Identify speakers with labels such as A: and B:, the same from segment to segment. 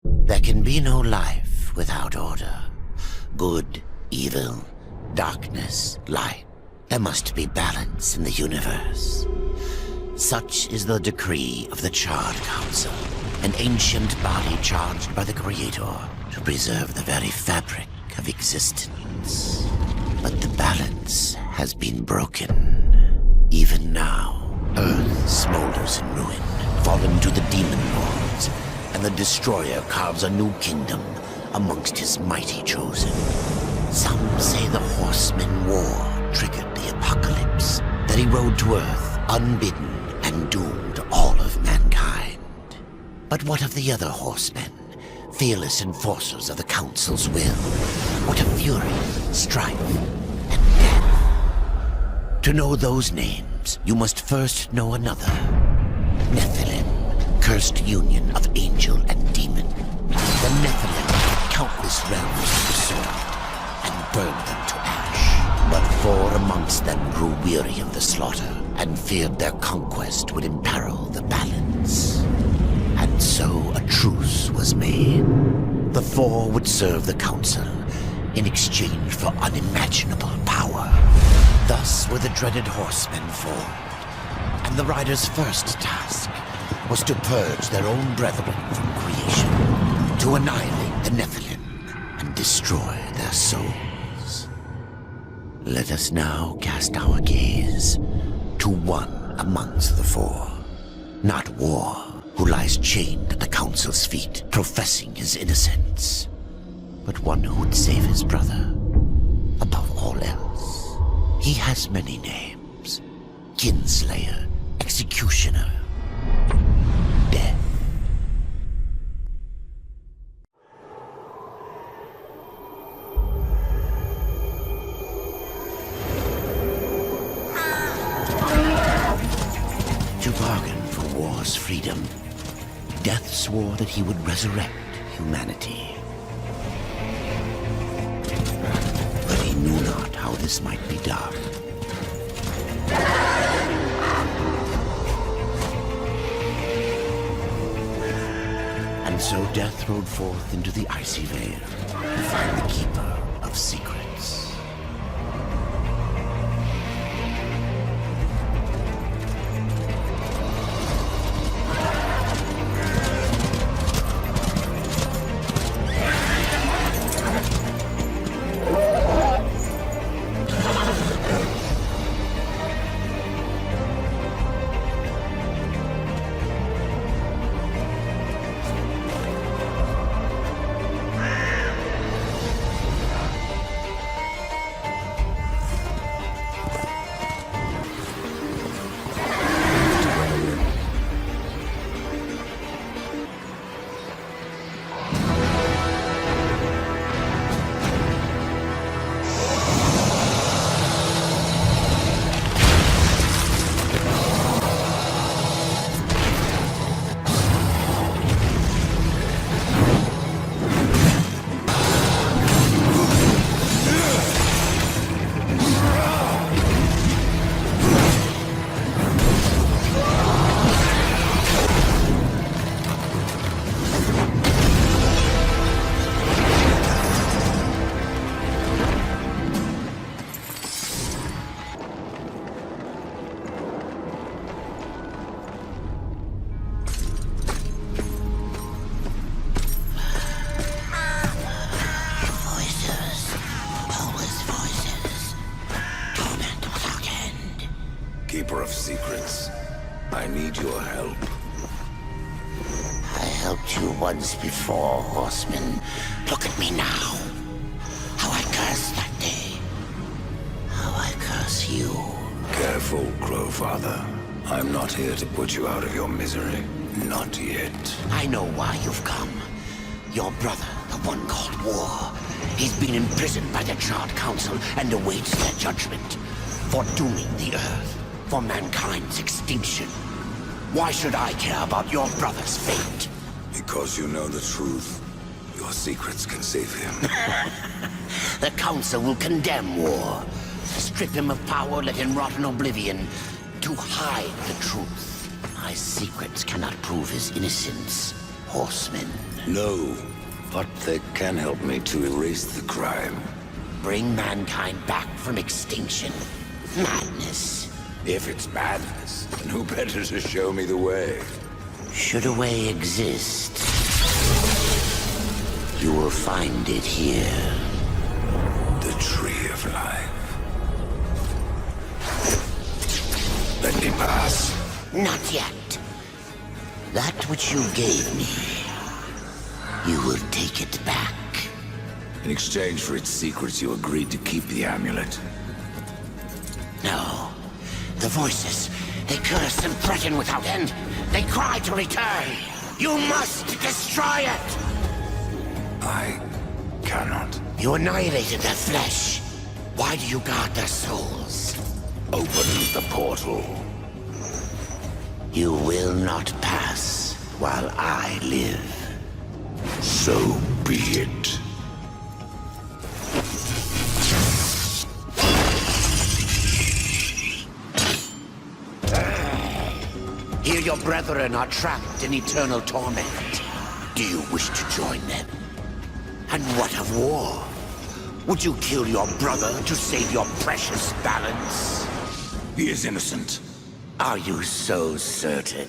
A: There can be no life without order. Good, evil, darkness, light. There must be balance in the universe. Such is the decree of the Charred Council, an ancient body charged by the Creator to preserve the very fabric of existence. But the balance has been broken. Even now, Earth smolders in ruin, fallen to the Demon Lords, and the Destroyer carves a new kingdom amongst his mighty chosen. Some say the Horseman War triggered the apocalypse, that he rode to Earth unbidden and doomed all of mankind. But what of the other horsemen, fearless enforcers of the Council's will? What of fury, strife, and death? To know those names, you must first know another. Nephilim, cursed union of angel and demon. The Nephilim took countless realms to the sword and burned them to ash. But four amongst them grew weary of the slaughter and feared their conquest would imperil the balance. And so a truce was made. The four would serve the Council in exchange for unimaginable power. Thus were the dreaded horsemen formed, and the riders' first task was to purge their own brethren from creation, to annihilate the Nephilim and destroy their souls. Let us now cast our gaze to one amongst the four, not War, who lies chained at the Council's feet, professing his innocence, but one who would save his brother above all else. He has many names: Kinslayer, Executioner, Death. To bargain for war's freedom, Death swore that he would resurrect humanity. But he knew not how this might be done. And so Death rode forth into the icy veil to find the Keeper of Secrets.
B: Keeper of Secrets, I need your help.
A: I helped you once before, Horseman. Look at me now. How I cursed that day. How I curse you.
B: Careful, Crowfather. I'm not here to put you out of your misery. Not yet.
A: I know why you've come. Your brother, the one called War. He's been imprisoned by the Charred Council and awaits their judgment. For dooming the Earth. For mankind's extinction. Why should I care about your brother's fate?
B: Because you know the truth. Your secrets can save him.
A: The Council will condemn War. Strip him of power, let him rot in oblivion. To hide the truth. My secrets cannot prove his innocence, Horseman.
B: No, but they can help me to erase the crime.
A: Bring mankind back from extinction. Madness.
B: If it's madness, then who better to show me the way?
A: Should a way exist, you will find it here.
B: The Tree of Life. Let me pass.
A: Not yet. That which you gave me, you will take it back.
B: In exchange for its secrets, you agreed to keep the amulet.
A: No. The voices, they curse and threaten without end. They cry to return. You must destroy it!
B: I cannot.
A: You annihilated their flesh. Why do you guard their souls?
B: Open the portal.
A: You will not pass while I live.
B: So be it.
A: Here your brethren are trapped in eternal torment. Do you wish to join them? And what of war? Would you kill your brother to save your precious balance?
B: He is innocent.
A: Are you so certain?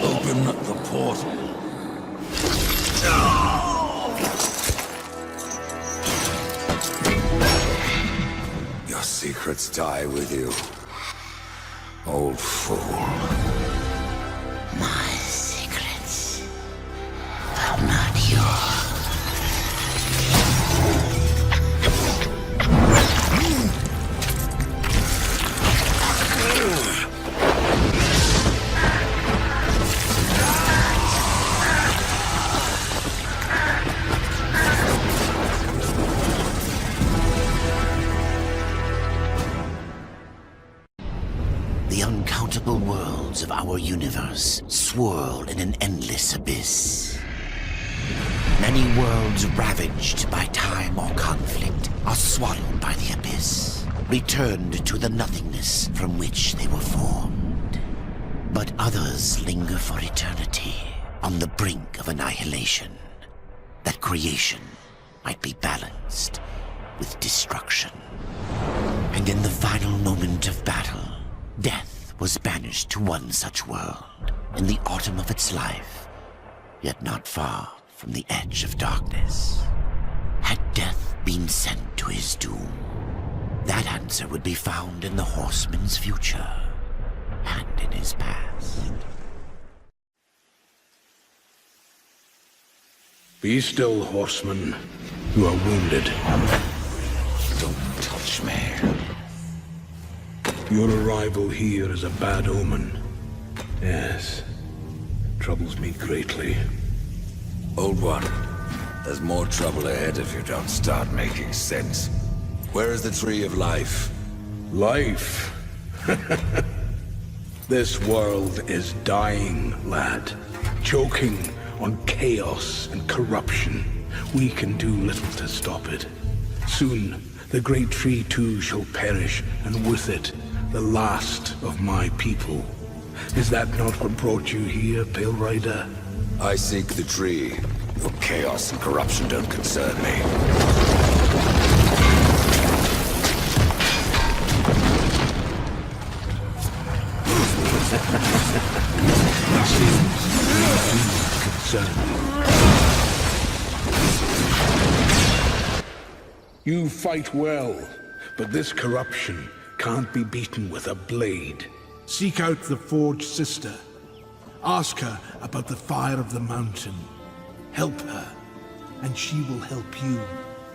B: Open the portal. Your secrets die with you. Old fool.
A: My secrets are not yours. The uncountable worlds of our universe swirl in an endless abyss. Many worlds ravaged by time or conflict are swallowed by the abyss, returned to the nothingness from which they were formed. But others linger for eternity on the brink of annihilation, that creation might be balanced with destruction. And in the final moment of battle, death was banished to one such world in the autumn of its life, yet not far from the edge of darkness. Had death been sent to his doom? That answer would be found in the horseman's future and in his past.
C: Be still, horseman. You are wounded.
B: Don't touch me.
C: Your arrival here is a bad omen. Yes. Troubles me greatly.
B: Old one, there's more trouble ahead if you don't start making sense. Where is the Tree of Life?
C: Life? This world is dying, lad. Choking on chaos and corruption. We can do little to stop it. Soon, the great tree too shall perish, and with it, the last of my people. Is that not what brought you here, Pale Rider?
B: I seek the tree. Your chaos and corruption don't concern me.
C: It seems you do not concern me. You fight well, but this corruption can't be beaten with a blade. Seek out the Forge Sister. Ask her about the fire of the mountain. Help her, and she will help you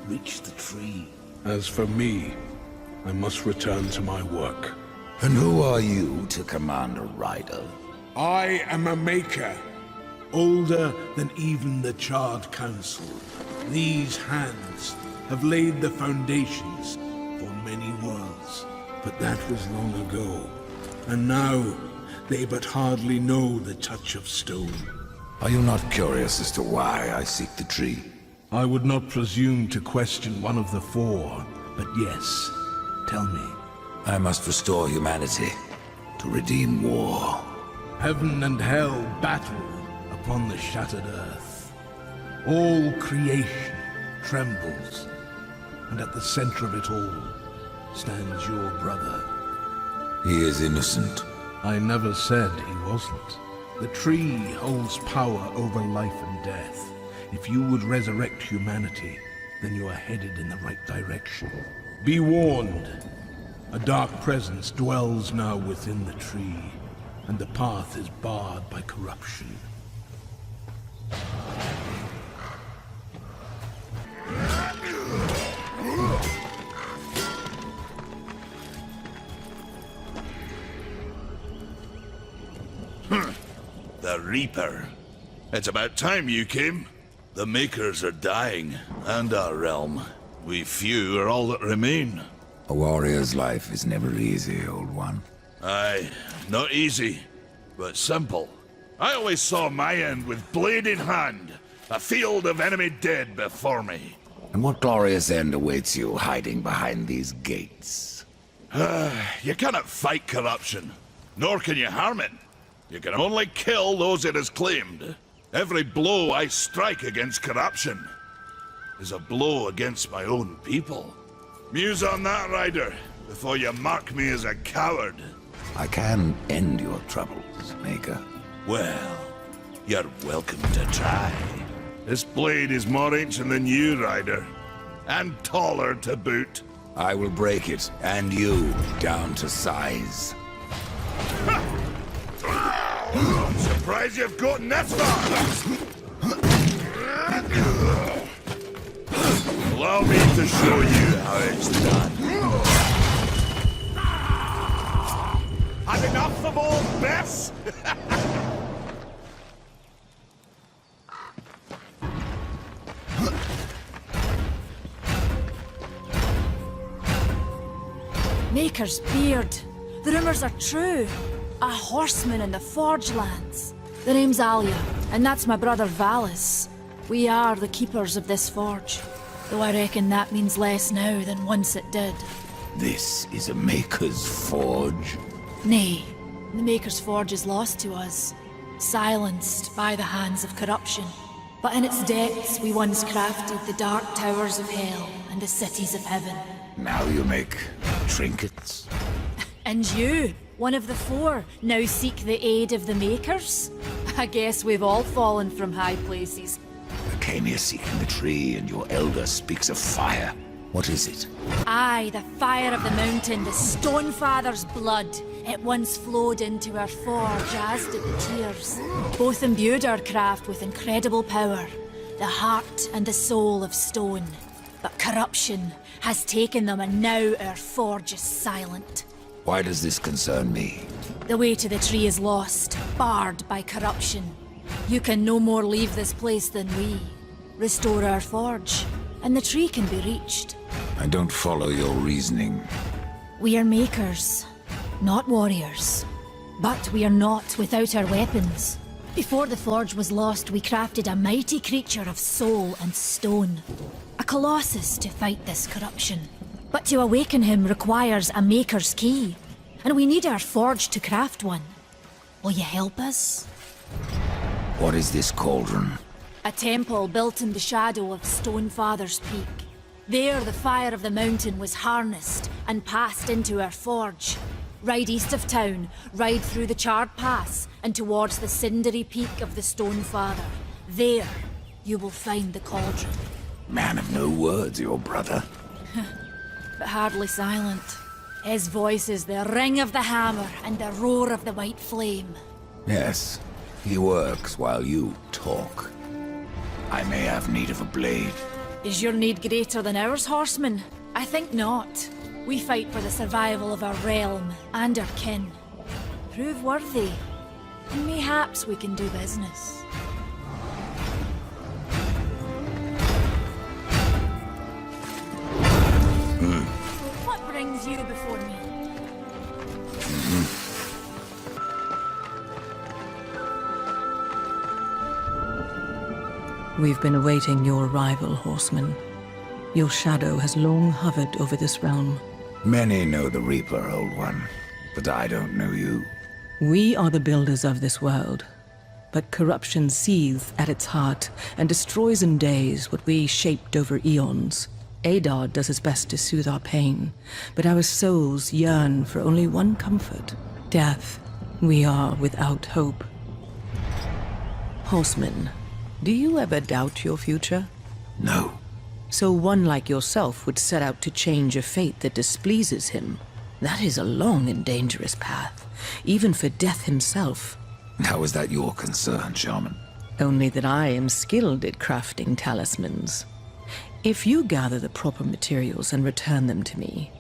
C: reach the tree. As for me, I must return to my work.
B: And who are you to command a rider?
C: I am a maker, older than even the Charred Council. These hands have laid the foundations for many worlds. But that was long ago, and now they but hardly know the touch of stone.
B: Are you not curious as to why I seek the tree?
C: I would not presume to question one of the four, but yes, tell me.
B: I must restore humanity, to redeem war.
C: Heaven and hell battle upon the shattered earth. All creation trembles, and at the center of it all stands your brother.
B: He is innocent.
C: I never said he wasn't. The tree holds power over life and death. If you would resurrect humanity, then you are headed in the right direction. Be warned. A dark presence dwells now within the tree, and the path is barred by corruption.
D: The Reaper. It's about time you came. The Makers are dying, and our realm. We few are all that remain.
B: A warrior's life is never easy, old one.
D: Aye, not easy, but simple. I always saw my end with blade in hand, a field of enemy dead before me.
B: And what glorious end awaits you hiding behind these gates?
D: You cannot fight corruption, nor can you harm it. You can only kill those it has claimed. Every blow I strike against corruption is a blow against my own people. Muse on that, Ryder, before you mark me as a coward.
B: I can end your troubles, Maker.
D: Well, you're welcome to try. This blade is more ancient than you, Ryder, and taller to boot.
B: I will break it, and you, down to size.
D: I'm surprised you've gotten this far! Allow me to show you how it's done. Had enough of old Bess?
E: Maker's beard. The rumors are true. A horseman in the Forge lands. The name's Alia, and that's my brother Valis. We are the keepers of this forge. Though I reckon that means less now than once it did.
B: This is a Maker's forge.
E: Nay, the Maker's forge is lost to us. Silenced by the hands of corruption. But in its depths we once crafted the dark towers of hell and the cities of heaven.
B: Now you make trinkets?
E: And you, one of the four, now seek the aid of the Makers? I guess we've all fallen from high places.
B: I came here seeking the tree, and your elder speaks of fire. What is it?
E: Aye, the fire of the mountain, the Stonefather's blood. It once flowed into our forge, as did the tears. Both imbued our craft with incredible power, the heart and the soul of stone. But corruption has taken them, and now our forge is silent.
B: Why does this concern me?
E: The way to the tree is lost, barred by corruption. You can no more leave this place than we. Restore our forge, and the tree can be reached.
B: I don't follow your reasoning.
E: We are makers, not warriors. But we are not without our weapons. Before the forge was lost, we crafted a mighty creature of soul and stone. A colossus to fight this corruption. But to awaken him requires a maker's key. And we need our forge to craft one. Will you help us?
B: What is this cauldron?
E: A temple built in the shadow of Stonefather's Peak. There the fire of the mountain was harnessed and passed into our forge. Ride east of town, ride through the charred pass, and towards the cindery peak of the Stone Father. There, you will find the cauldron.
B: Man of no words, your brother.
E: But hardly silent. His voice is the ring of the hammer and the roar of the white flame.
B: Yes, he works while you talk. I may have need of a blade.
E: Is your need greater than ours, horseman? I think not. We fight for the survival of our realm and our kin. Prove worthy, and mayhaps we can do business. What brings you before me?
F: We've been awaiting your arrival, horseman. Your shadow has long hovered over this realm.
B: Many know the Reaper, Old One, but I don't know you.
F: We are the builders of this world, but corruption seethes at its heart and destroys in days what we shaped over eons. Adar does his best to soothe our pain, but our souls yearn for only one comfort: death. We are without hope. Horseman, do you ever doubt your future?
B: No.
F: So one like yourself would set out to change a fate that displeases him. That is a long and dangerous path, even for death himself.
B: How is that your concern, Shaman?
F: Only that I am skilled at crafting talismans. If you gather the proper materials and return them to me,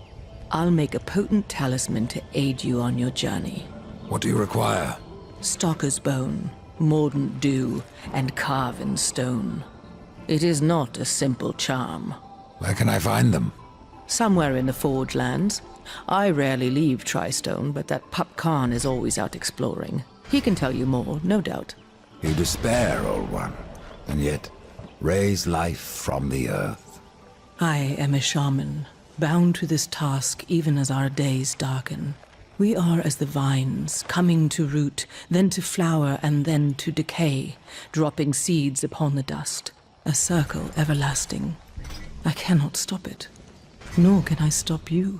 F: I'll make a potent talisman to aid you on your journey.
B: What do you require?
F: Stalker's bone, mordant dew, and carven stone. It is not a simple charm.
B: Where can I find them?
F: Somewhere in the Forge lands. I rarely leave Tristone, but that pup Khan is always out exploring. He can tell you more, no doubt.
B: You despair, Old One, and yet raise life from the earth.
F: I am a shaman, bound to this task even as our days darken. We are as the vines, coming to root, then to flower, and then to decay, dropping seeds upon the dust. A circle everlasting. I cannot stop it, nor can I stop you.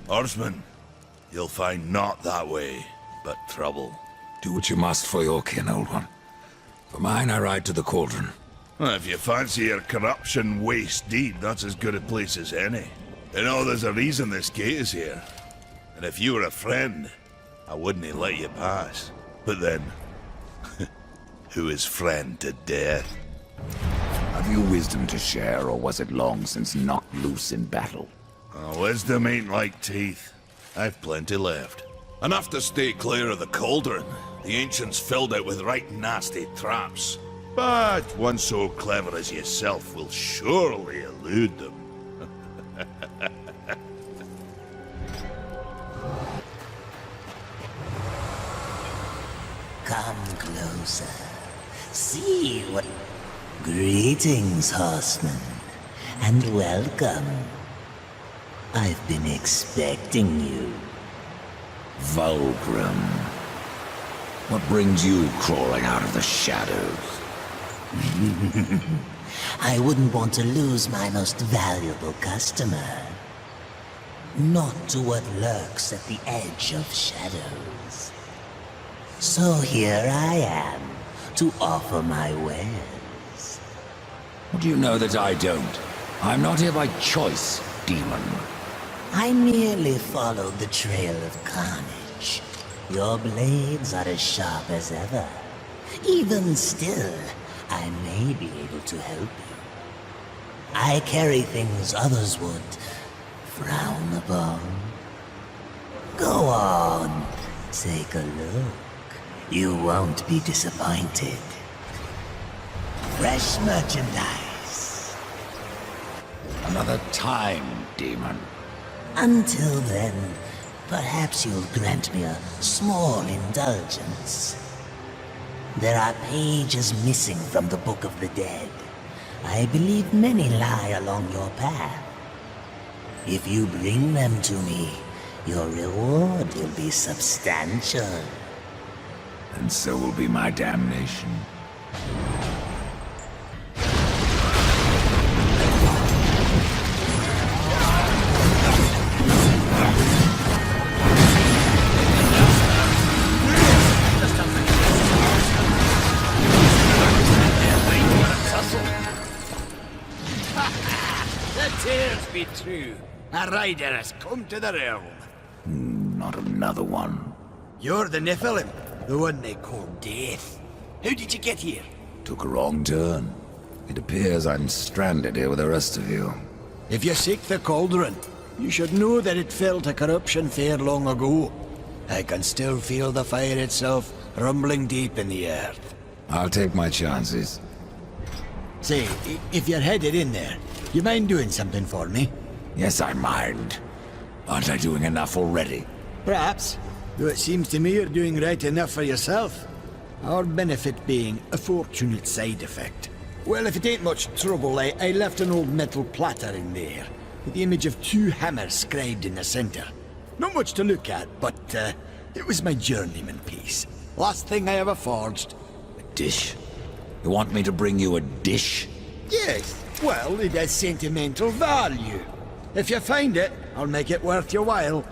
D: Horseman, you'll find naught that way, but trouble.
B: Do what you must for your kin, Old One. For mine, I ride to the cauldron.
D: Well, if you fancy your corruption waist deep, that's as good a place as any. You know, there's a reason this gate is here. And if you were a friend, I wouldn't let you pass. But then, who is friend to death?
B: Have you wisdom to share, or was it long since knocked loose in battle?
D: Wisdom ain't like teeth. I've plenty left. Enough to stay clear of the cauldron. The ancients filled it with right nasty traps. But one so clever as yourself will surely elude them.
A: Come closer. See what... Greetings, horseman. And welcome. I've been expecting you.
B: Vulgrim. What brings you crawling out of the shadows?
A: I wouldn't want to lose my most valuable customer. Not to what lurks at the edge of shadows. So here I am, to offer my wares.
B: What do you know that I don't? I'm not here by choice, demon.
A: I merely followed the trail of carnage. Your blades are as sharp as ever. Even still, I may be able to help you. I carry things others would frown upon. Go on, take a look. You won't be disappointed. Fresh merchandise.
B: Another time, demon.
A: Until then, perhaps you'll grant me a small indulgence. There are pages missing from the Book of the Dead. I believe many lie along your path. If you bring them to me, your reward will be substantial.
B: And so will be my damnation.
G: The tales be true. A rider has come to the realm.
B: Not another one.
G: You're the Nephilim, the one they call Death. How did you get here?
B: Took a wrong turn. It appears I'm stranded here with the rest of you.
G: If you seek the cauldron, you should know that it fell to corruption fair long ago. I can still feel the fire itself rumbling deep in the earth.
B: I'll take my chances.
G: Say, if you're headed in there, you mind doing something for me?
B: Yes, I mind. Aren't I doing enough already?
G: Perhaps, though it seems to me you're doing right enough for yourself. Our benefit being a fortunate side effect. Well, if it ain't much trouble, I left an old metal platter in there, with the image of 2 hammers scribed in the center. Not much to look at, but it was my journeyman piece. Last thing I ever forged.
B: A dish? You want me to bring you a dish?
G: Yes, well, it has sentimental value. If you find it, I'll make it worth your while.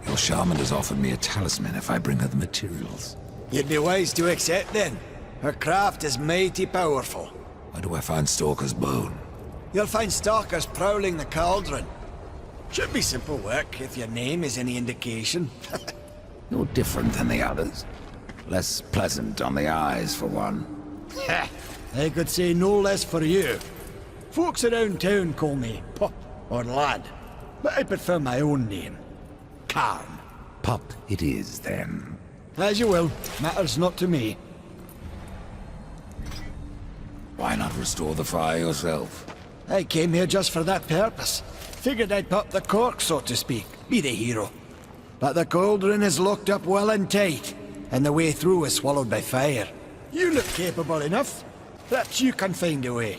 B: Your shaman has offered me a talisman if I bring her the materials.
G: You'd be wise to accept then. Her craft is mighty powerful.
B: Where do I find Stalker's bone?
G: You'll find stalkers prowling the cauldron. Should be simple work, if your name is any indication.
B: You're different than the others. Less pleasant on the eyes, for one.
G: I could say no less for you. Folks around town call me Pup or Lad, but I prefer my own name. Karn.
B: Pup it is, then.
G: As you will. Matters not to me.
B: Why not restore the fire yourself?
G: I came here just for that purpose. Figured I'd pop the cork, so to speak. Be the hero. But the cauldron is locked up well and tight, and the way through is swallowed by fire. You look capable enough. Perhaps you can find a way.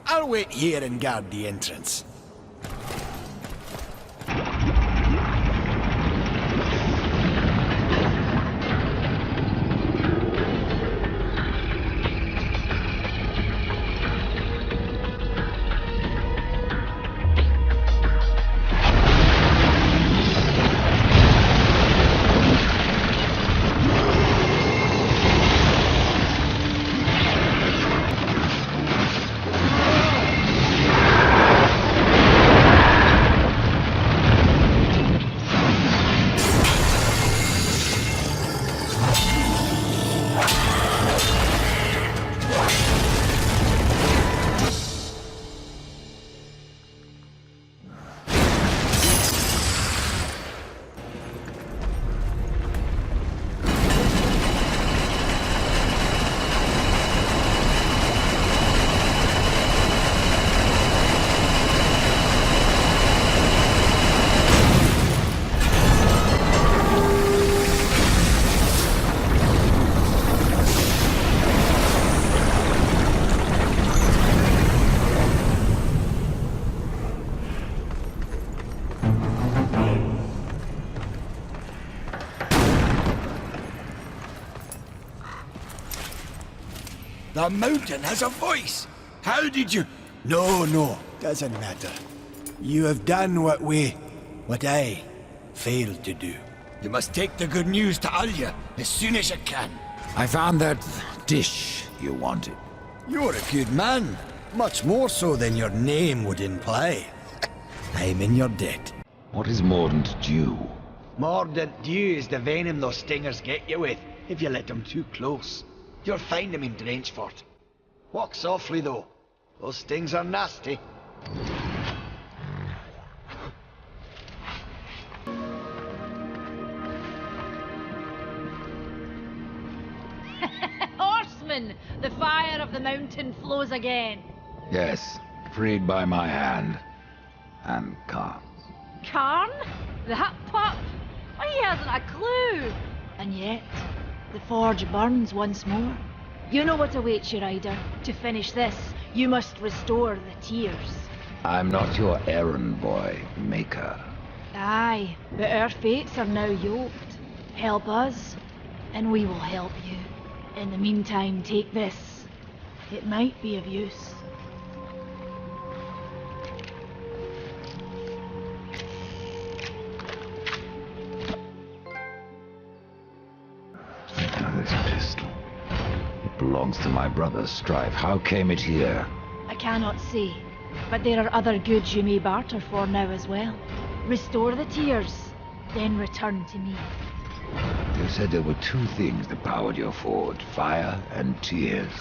G: I'll wait here and guard the entrance. The mountain has a voice! How did you... No, doesn't matter. You have done what I failed to do. You must take the good news to Alya as soon as you can.
B: I found that dish you wanted.
G: You're a good man. Much more so than your name would imply. I'm in your debt.
B: What is mordant dew?
G: Mordant dew is the venom those stingers get you with, if you let them too close. You'll find them in Drenchford. Walk softly, though. Those stings are nasty.
E: Horsemen! The fire of the mountain flows again.
B: Yes, freed by my hand. And Karn's.
E: Karn? That pup? Why, he hasn't a clue. And yet, the forge burns once more. You know what awaits you, Ryder. To finish this, you must restore the tears.
B: I'm not your errand boy, Maker.
E: Aye, but our fates are now yoked. Help us, and we will help you. In the meantime, take this. It might be of use.
B: Now this pistol. It belongs to my brother, Strife. How came it here?
E: I cannot say. But there are other goods you may barter for now as well. Restore the tears, then return to me.
H: You said there were two things that powered your forge, fire and tears.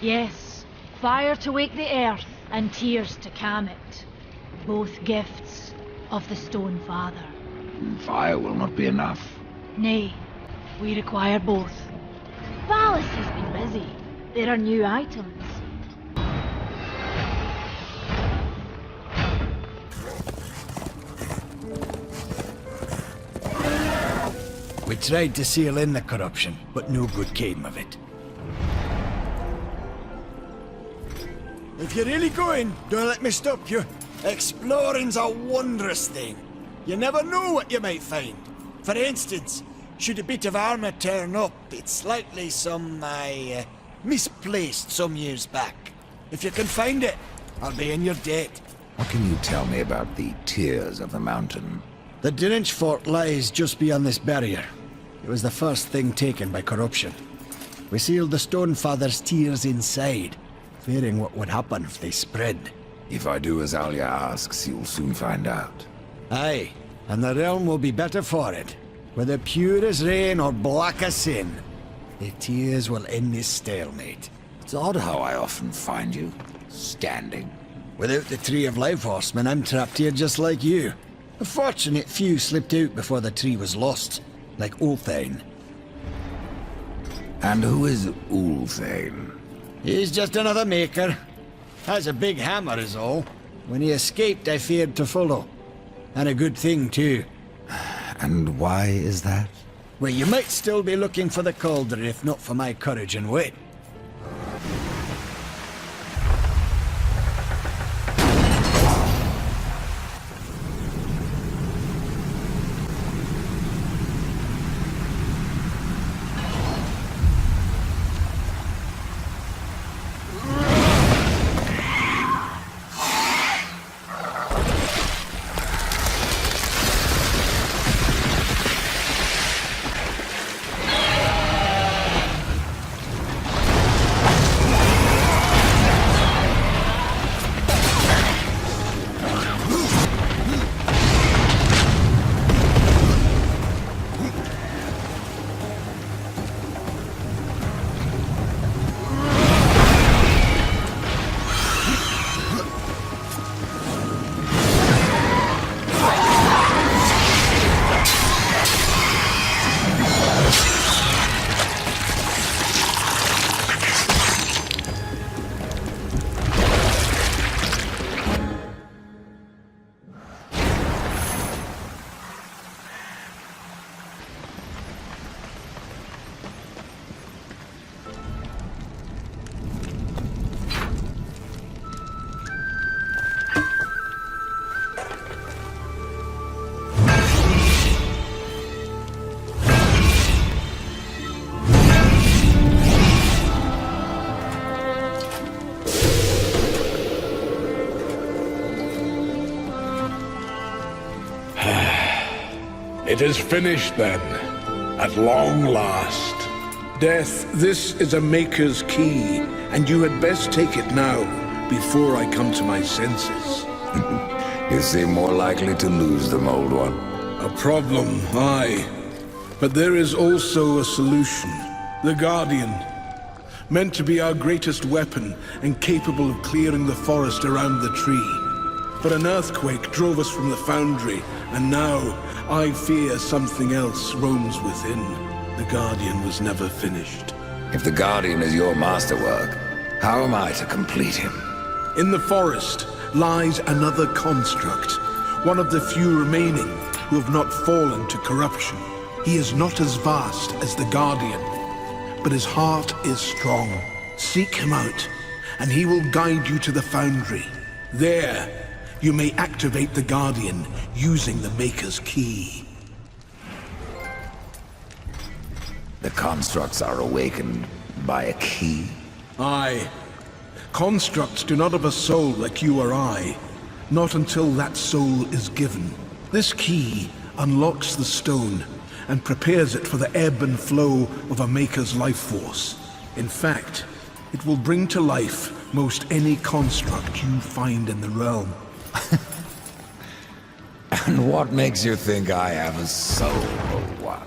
E: Yes, fire to wake the earth, and tears to calm it. Both gifts of the Stone Father.
H: Fire will not be enough.
E: Nay, we require both. Valis has been busy. There are new items.
G: We tried to seal in the corruption, but no good came of it. If you're really going, don't let me stop you. Exploring's a wondrous thing. You never know what you might find. For instance, should a bit of armor turn up, it's likely some I misplaced some years back. If you can find it, I'll be in your debt.
H: What can you tell me about the tears of the mountain?
G: The Drench fort lies just beyond this barrier. It was the first thing taken by corruption. We sealed the Stone Father's tears inside, fearing what would happen if they spread.
B: If I do as Alia asks, you'll soon find out.
G: Aye, and the realm will be better for it. Whether pure as rain or black as sin, the tears will end this stalemate.
B: It's odd how I often find you standing.
G: Without the Tree of Life Horseman, I'm trapped here just like you. A fortunate few slipped out before the tree was lost, like Ulthane.
B: And who is Ulthane?
G: He's just another maker. Has a big hammer is all. When he escaped, I feared to follow. And a good thing, too.
B: And why is that?
G: Well, you might still be looking for the cauldron if not for my courage and wit.
C: It is finished then, at long last. Death, this is a Maker's key, and you had best take it now, before I come to my senses.
B: You seem more likely to lose them, old one.
C: A problem, aye. But there is also a solution. The Guardian. Meant to be our greatest weapon, and capable of clearing the forest around the tree. But an earthquake drove us from the foundry, and now I fear something else roams within. The Guardian was never finished.
B: If the Guardian is your masterwork, how am I to complete him?
C: In the forest lies another construct, one of the few remaining who have not fallen to corruption. He is not as vast as the Guardian, but his heart is strong. Seek him out, and he will guide you to the foundry. There, you may activate the Guardian using the Maker's key.
B: The constructs are awakened by a key?
C: Aye. Constructs do not have a soul like you or I, not until that soul is given. This key unlocks the stone and prepares it for the ebb and flow of a Maker's life force. In fact, it will bring to life most any construct you find in the realm.
B: And what makes you think I have a soul, or what?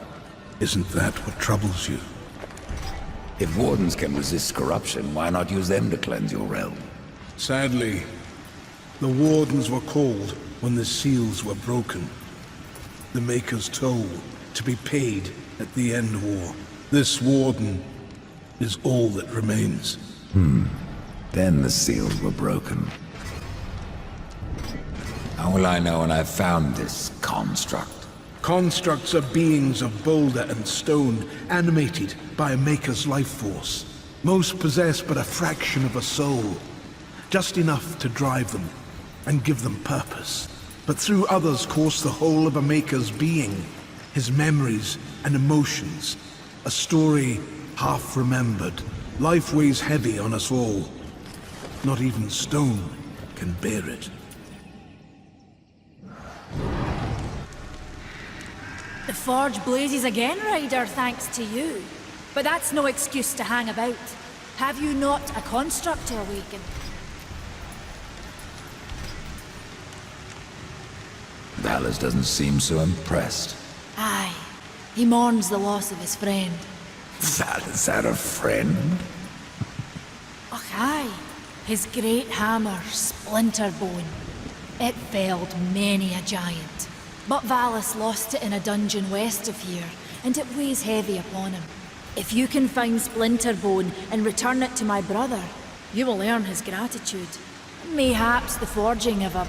C: Isn't that what troubles you?
B: If wardens can resist corruption, why not use them to cleanse your realm?
C: Sadly, the wardens were called when the seals were broken. The Maker's toll to be paid at the end war. This warden is all that remains.
B: Then the seals were broken. How will I know when I've found this construct?
C: Constructs are beings of boulder and stone, animated by a Maker's life force. Most possess but a fraction of a soul, just enough to drive them and give them purpose. But through others course the whole of a Maker's being, his memories and emotions. A story half remembered. Life weighs heavy on us all. Not even stone can bear it.
E: The forge blazes again, Ryder, thanks to you. But that's no excuse to hang about. Have you not a construct to awaken?
B: Dallas doesn't seem so impressed.
E: Aye. He mourns the loss of his friend.
B: Dallas had a friend?
E: Och, aye. His great hammer, Splinterbone. It felled many a giant. But Valis lost it in a dungeon west of here, and it weighs heavy upon him. If you can find Splinterbone and return it to my brother, you will earn his gratitude. Mayhaps the forging of a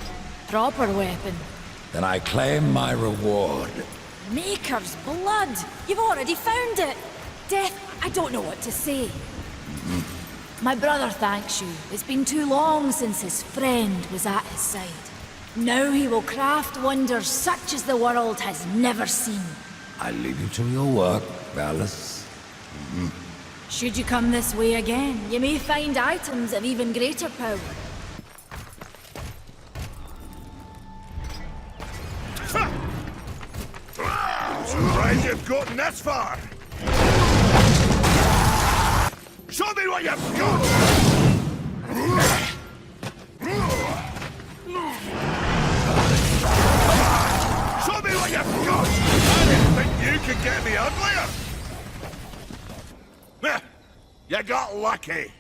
E: proper weapon.
B: Then I claim my reward.
E: Maker's blood! You've already found it! Death, I don't know what to say. My brother thanks you. It's been too long since his friend was at his side. Now he will craft wonders such as the world has never seen.
B: I leave you to your work, Dallas.
E: Should you come this way again, you may find items of even greater power.
D: Surprised you've gotten this far! Show me what you've got! Show me what you've got! I didn't think you could get me uglier! Meh, you got lucky.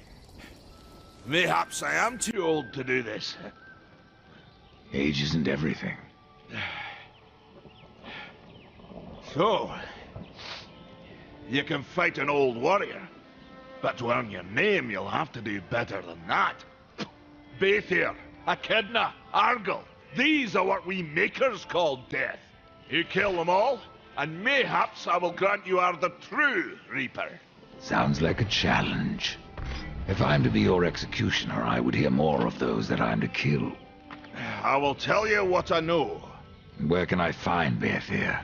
D: Mayhaps I am too old to do this.
H: Age isn't everything.
D: So, you can fight an old warrior, but to earn your name you'll have to do better than that. Baethir, Echidna, Argyll, these are what we Makers call death. You kill them all, and mayhaps I will grant you are the true Reaper.
H: Sounds like a challenge. If I'm to be your executioner, I would hear more of those that I'm to kill.
D: I will tell you what I know.
H: Where can I find Baethir?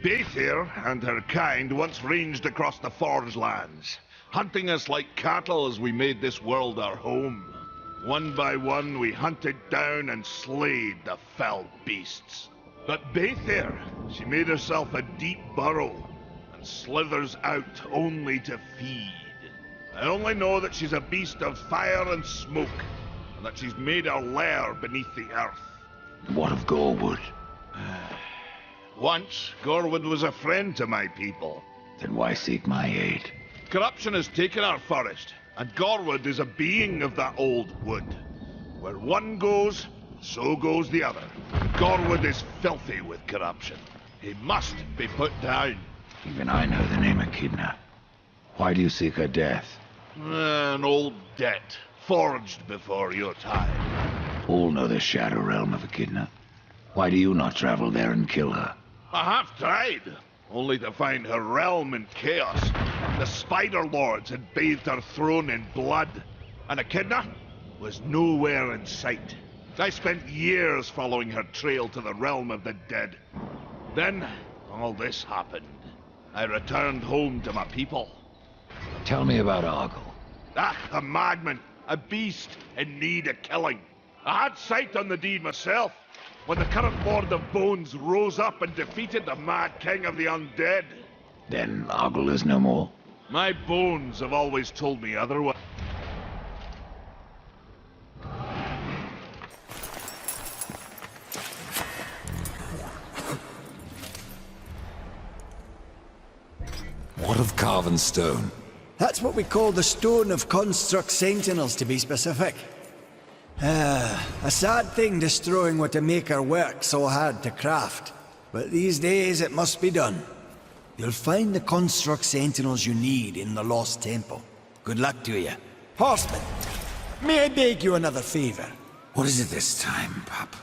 D: Baethir and her kind once ranged across the Forge lands, hunting us like cattle as we made this world our home. One by one we hunted down and slayed the fell beasts. But Baethir, she made herself a deep burrow, and slithers out only to feed. I only know that she's a beast of fire and smoke, and that she's made her lair beneath the earth.
H: What of Gorwood?
D: Once, Gorwood was a friend to my people.
H: Then why seek my aid?
D: Corruption has taken our forest, and Gorwood is a being of that old wood. Where one goes, so goes the other. Gorwood is filthy with corruption. He must be put down.
H: Even I know the name Echidna. Why do you seek her death?
D: An old debt, forged before your time.
H: All know the Shadow Realm of Echidna. Why do you not travel there and kill her?
D: I have tried, only to find her realm in chaos. The Spider Lords had bathed her throne in blood, and Echidna was nowhere in sight. I spent years following her trail to the realm of the dead. Then, all this happened. I returned home to my people.
H: Tell me about Argyll.
D: Ah, a madman, a beast in need of killing. I had sight on the deed myself, when the current Lord of Bones rose up and defeated the mad king of the undead.
H: Then Argyll is no more?
D: My bones have always told me otherwise.
B: What of carven stone?
G: That's what we call the Stone of Construct Sentinels, to be specific. A sad thing destroying what a maker worked so hard to craft. But these days it must be done. You'll find the Construct Sentinels you need in the Lost Temple. Good luck to you. Horseman, may I beg you another favor?
B: What is it this time, Pup?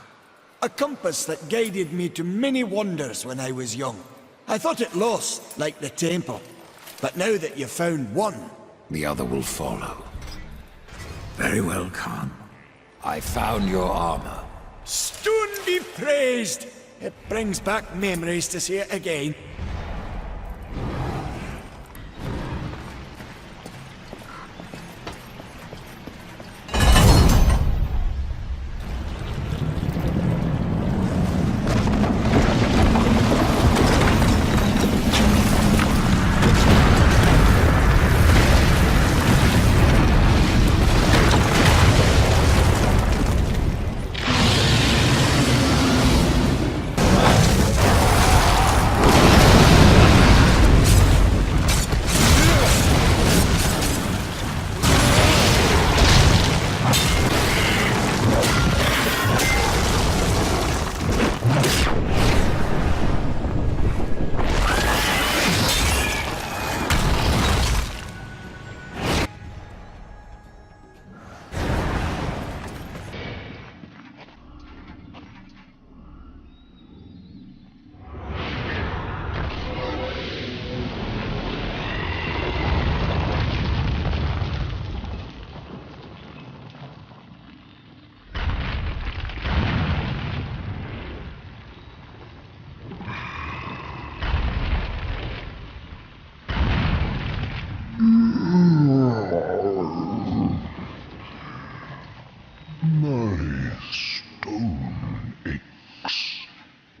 G: A compass that guided me to many wonders when I was young. I thought it lost, like the temple. But now that you've found one...
B: The other will follow. Very well, Khan. I found your armor.
G: Stone be praised! It brings back memories to see it again.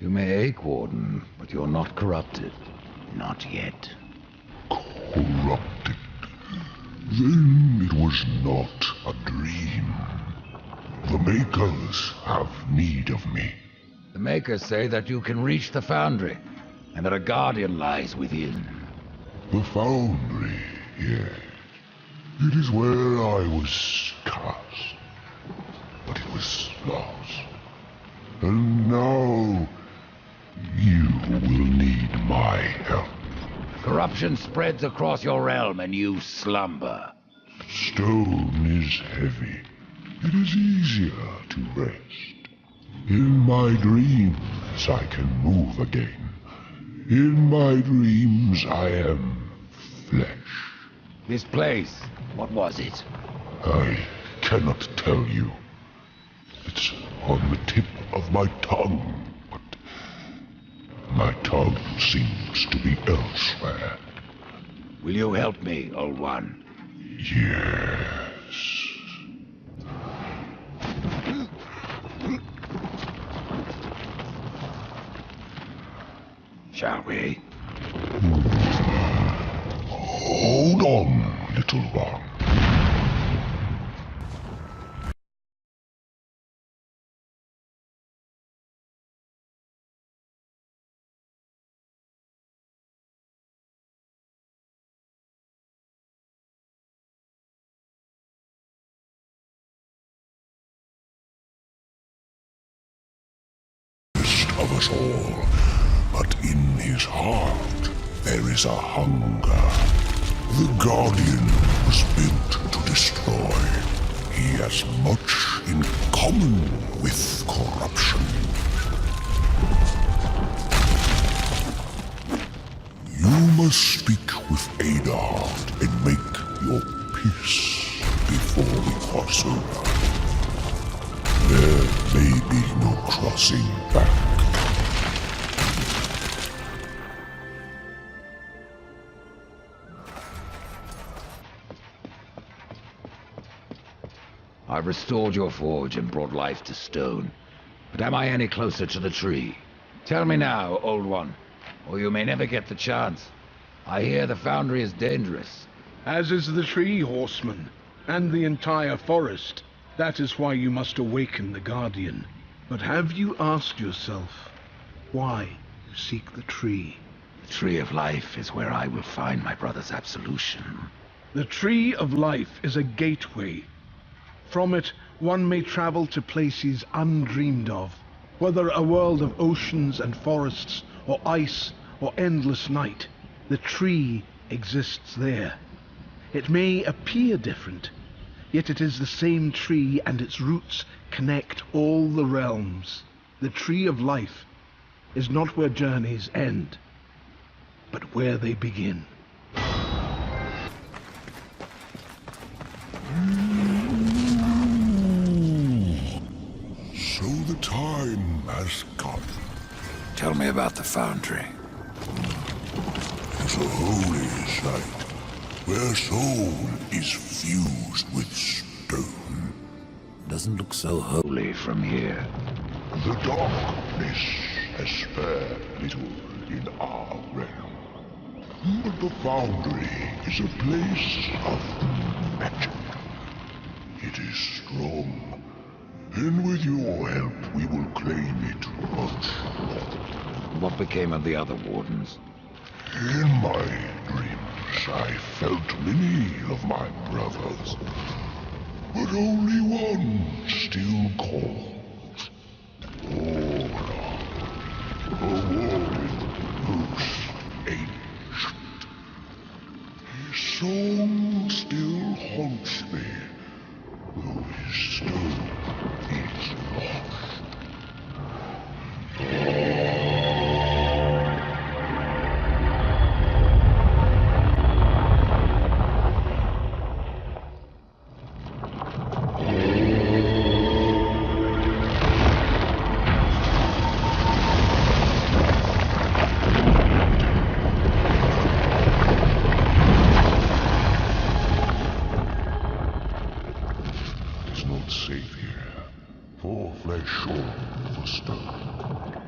H: You may ache, Warden, but you're not corrupted. Not yet.
I: Corrupted. Then it was not a dream. The Makers have need of me.
H: The Makers say that you can reach the Foundry, and that a Guardian lies within.
I: The Foundry, yes. It is where I was cast. But it was lost. And now... you will need my help.
H: Corruption spreads across your realm, and you slumber.
I: Stone is heavy. It is easier to rest. In my dreams I can move again. In my dreams I am flesh.
H: This place, what was it?
I: I cannot tell you. It's on the tip of my tongue, but my tongue seems to be elsewhere.
H: Will you help me, old one?
I: Yes.
H: Shall we?
I: Hold on, little one. Of us all, but in his heart there is a hunger. The Guardian was built to destroy. He has much in common with corruption. You must speak with Adard and make your peace before we cross over. There may be no crossing back.
H: I've restored your forge and brought life to stone. But am I any closer to the tree? Tell me now, old one, or you may never get the chance. I hear the Foundry is dangerous.
C: As is the tree, horseman, and the entire forest. That is why you must awaken the Guardian. But have you asked yourself why you seek the tree?
H: The Tree of Life is where I will find my brother's absolution.
C: The Tree of Life is a gateway. From it, one may travel to places undreamed of, whether a world of oceans and forests, or ice, or endless night. The tree exists there. It may appear different, yet it is the same tree, and its roots connect all the realms. The Tree of Life is not where journeys end, but where they begin.
I: So the time has come.
B: Tell me about the foundry.
I: It's a holy site, where soul is fused with stone.
B: Doesn't look so holy from here.
I: The darkness has spared little in our realm. But the foundry is a place of magic. It is strong, and with your help we will claim it once more.
H: What became of the other wardens?
I: In my dreams I felt many of my brothers, but only one still calls. Ola, a warring ghost ancient. His song still haunts me, though his stone is lost. It's not safe here, for flesh shorn for stone.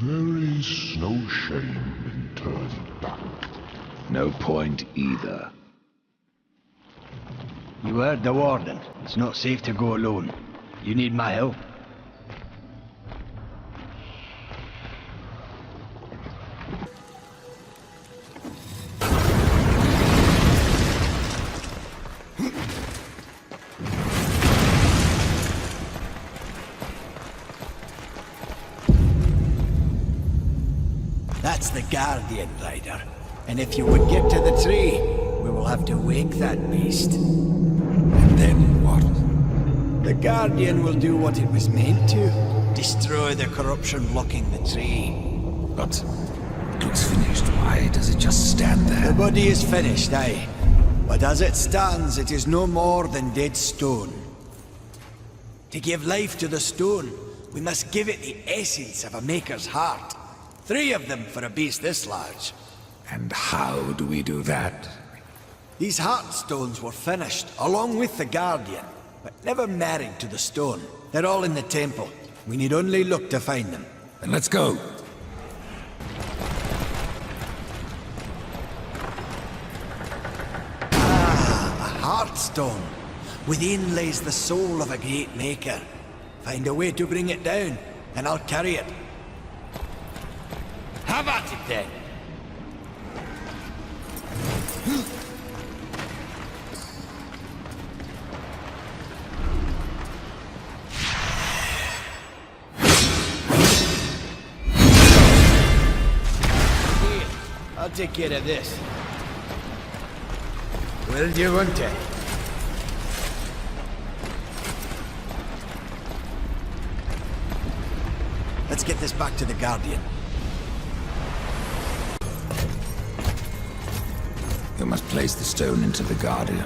I: There is no shame in turning back.
H: No point either.
G: You heard the warden. It's not safe to go alone. You need my help. That's the Guardian, Rider. And if you would get to the tree, we will have to wake that beast.
B: And then what?
G: The Guardian will do what it was meant to. Destroy the corruption blocking the tree.
B: But it looks finished. Why does it just stand there?
G: The body is finished, aye. But as it stands, it is no more than dead stone. To give life to the stone, we must give it the essence of a maker's heart. 3 of them for a beast this large.
B: And how do we do that?
G: These heart stones were finished, along with the Guardian, but never married to the stone. They're all in the temple. We need only look to find them.
B: Then let's go.
G: A heart stone. Within lays the soul of a great maker. Find a way to bring it down, and I'll carry it. Have at it then! Here, I'll take care of this. Will you want it? Let's get this back to the Guardian.
B: You must place the stone into the Guardian.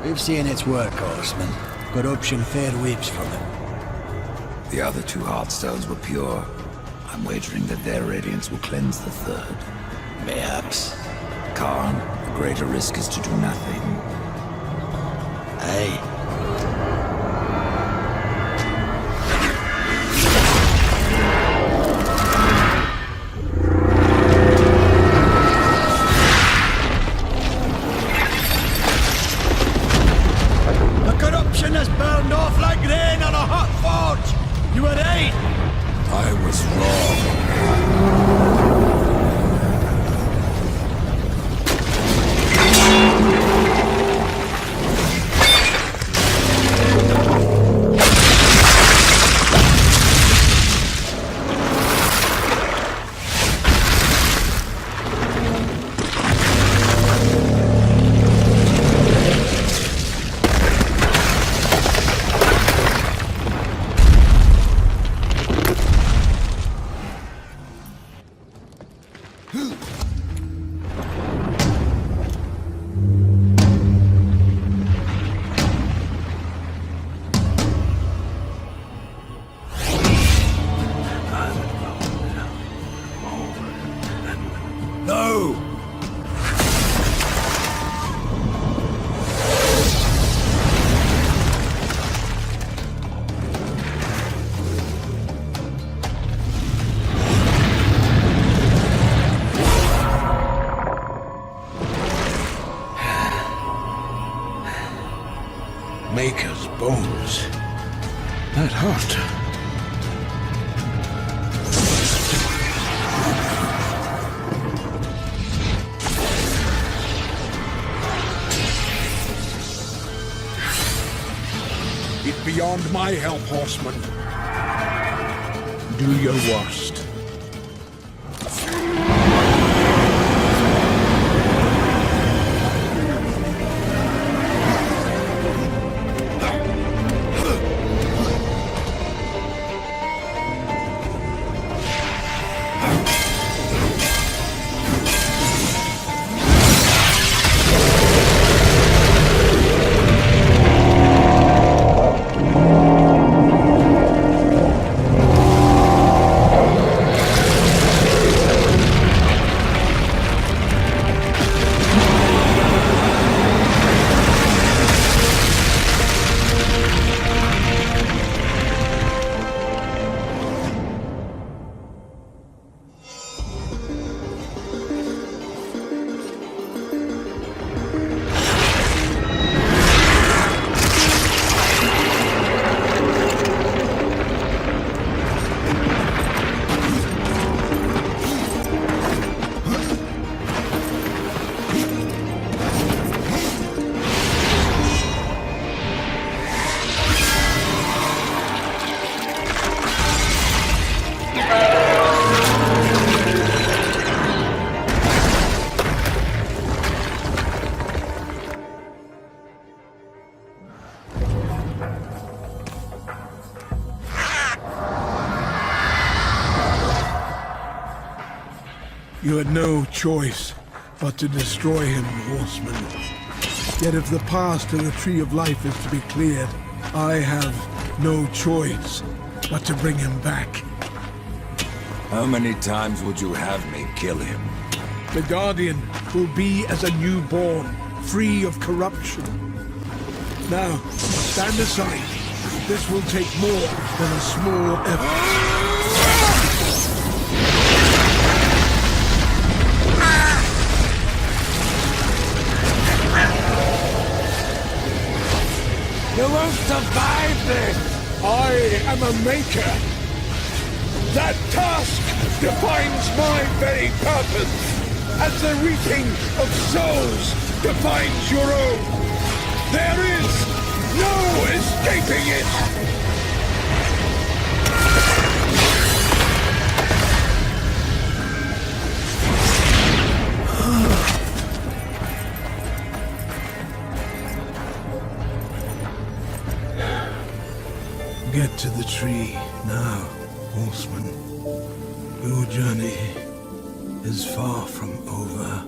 G: We've seen its work, horseman. Corruption fair weeps from it.
B: The other 2 heartstones were pure. I'm wagering that their radiance will cleanse the 3rd.
G: Mayhaps.
B: Khan, the greater risk is to do nothing.
G: Aye. Has burned off like rain on a hot forge! You were right!
B: I was wrong.
C: beyond my help, horseman. Do your worst. You had no choice but to destroy him, horseman. Yet if the path to the Tree of Life is to be cleared, I have no choice but to bring him back.
B: How many times would you have me kill him?
C: The Guardian will be as a newborn, free of corruption. Now, stand aside. This will take more than a small effort.
B: You won't survive this!
C: I am a maker. That task defines my very purpose, as the reaping of souls defines your own. There is no escaping it! Get to the tree now, horseman. Your journey is far from over.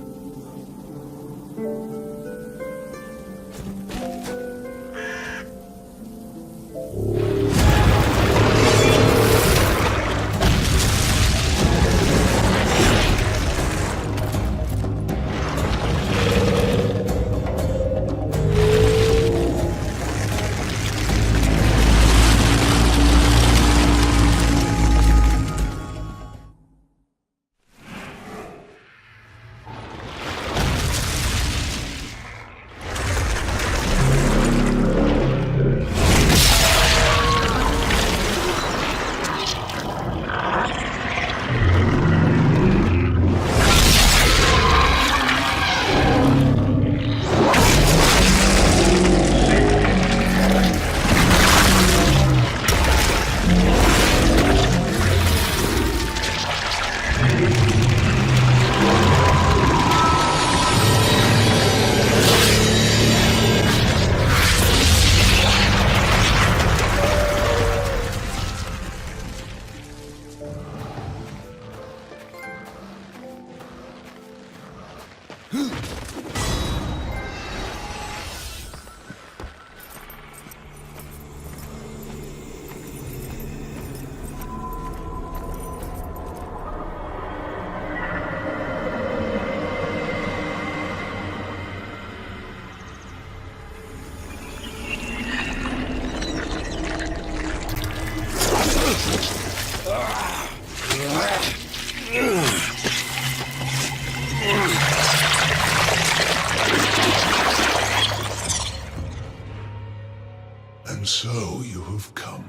I: And so you have come,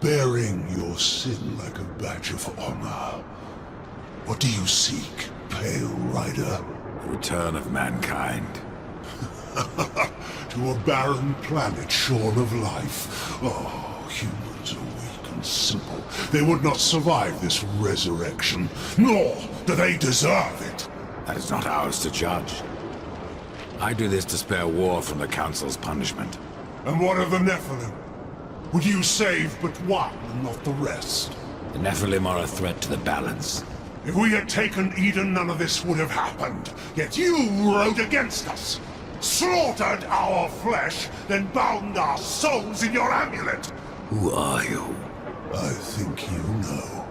I: bearing your sin like a badge of honor. What do you seek, Pale Rider?
B: The return of mankind.
I: to a barren planet shorn of life. Oh, humans are weak and simple. They would not survive this resurrection, nor do they deserve it.
B: That is not ours to judge. I do this to spare war from the Council's punishment.
I: And what of the Nephilim? Would you save but one and not the rest?
B: The Nephilim are a threat to the balance.
I: If we had taken Eden, none of this would have happened. Yet you rode against us, slaughtered our flesh, then bound our souls in your amulet.
B: Who are you?
I: I think you know.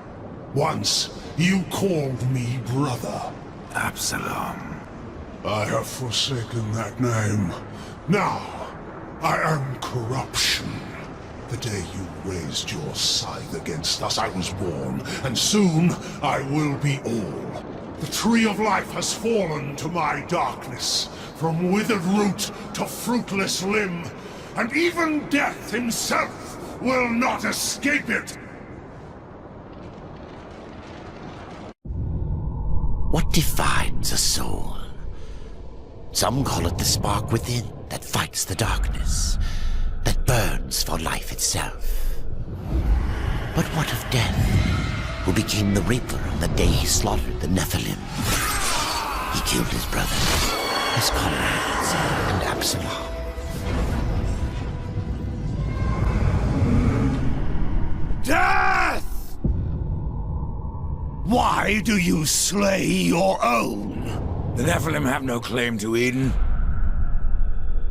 I: Once, you called me brother.
B: Absalom.
I: I have forsaken that name. Now, I am corruption. The day you raised your scythe against us, I was born, and soon I will be all. The tree of life has fallen to my darkness, from withered root to fruitless limb, and even death himself will not escape it.
A: What defines a soul? Some call it the spark within that fights the darkness, that burns for life itself. But what of death, who became the Reaper on the day he slaughtered the Nephilim? He killed his brother, his comrades, and Absalom.
D: Death! Why do you slay your own?
B: The Nephilim have no claim to Eden.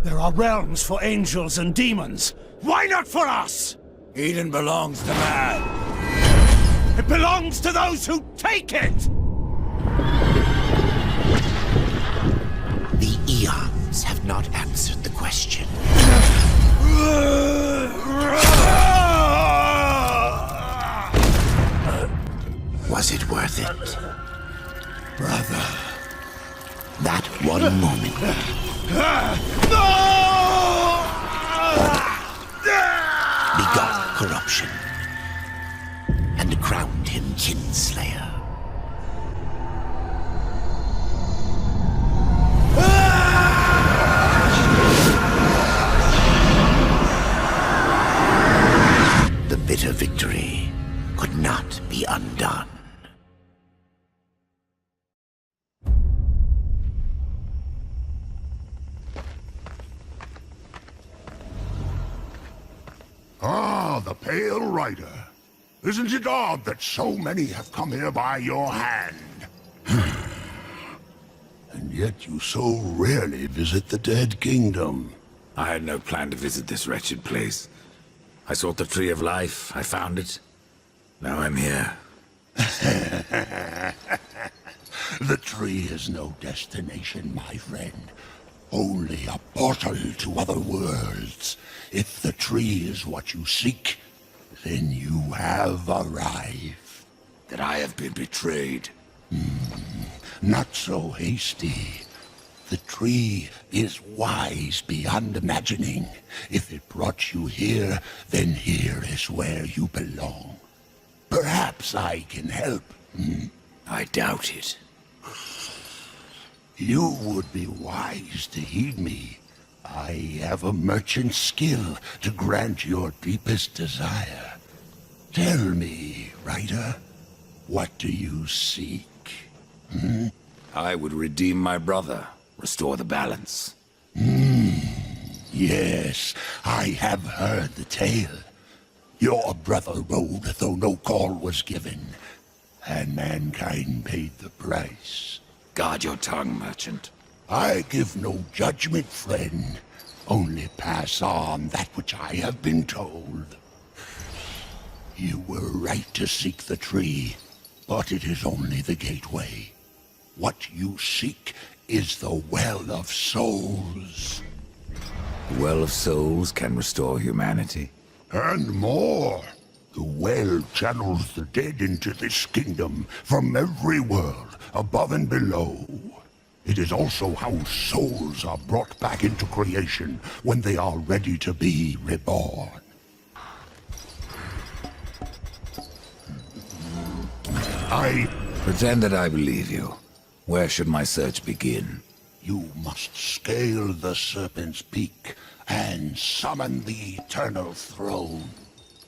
D: There are realms for angels and demons. Why not for us?
B: Eden belongs to man.
D: It belongs to those who take it!
A: The eons have not answered the question. Was it worth it?
D: Brother.
A: That one moment begot corruption and crowned him kinslayer. The bitter victory could not be undone.
I: Ah, the Pale Rider. Isn't it odd that so many have come here by your hand? And yet you so rarely visit the Dead Kingdom.
B: I had no plan to visit this wretched place. I sought the Tree of Life, I found it. Now I'm here.
I: The tree is no destination, my friend. Only a portal to other worlds. If the tree is what you seek, then you have arrived.
B: That I have been betrayed.
I: Not so hasty. The tree is wise beyond imagining. If it brought you here, then here is where you belong. Perhaps I can help.
B: I doubt it.
I: You would be wise to heed me. I have a merchant's skill to grant your deepest desire. Tell me, Rider, what do you seek?
B: I would redeem my brother, restore the balance.
I: Yes, I have heard the tale. Your brother rode though no call was given, and mankind paid the price.
B: Guard your tongue, merchant.
I: I give no judgment, friend. Only pass on that which I have been told. You were right to seek the tree, but it is only the gateway. What you seek is the Well of Souls.
B: The Well of Souls can restore humanity.
I: And more. The well channels the dead into this kingdom from every world, above and below. It is also how souls are brought back into creation when they are ready to be reborn.
B: Pretend that I believe you. Where should my search begin?
I: You must scale the Serpent's Peak and summon the Eternal Throne.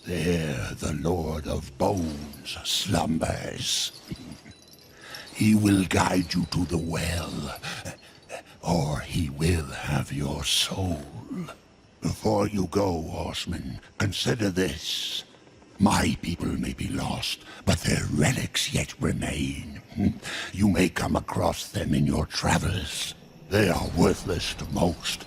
I: There the Lord of Bones slumbers. He will guide you to the well, or he will have your soul. Before you go, horseman, consider this. My people may be lost, but their relics yet remain. You may come across them in your travels. They are worthless to most.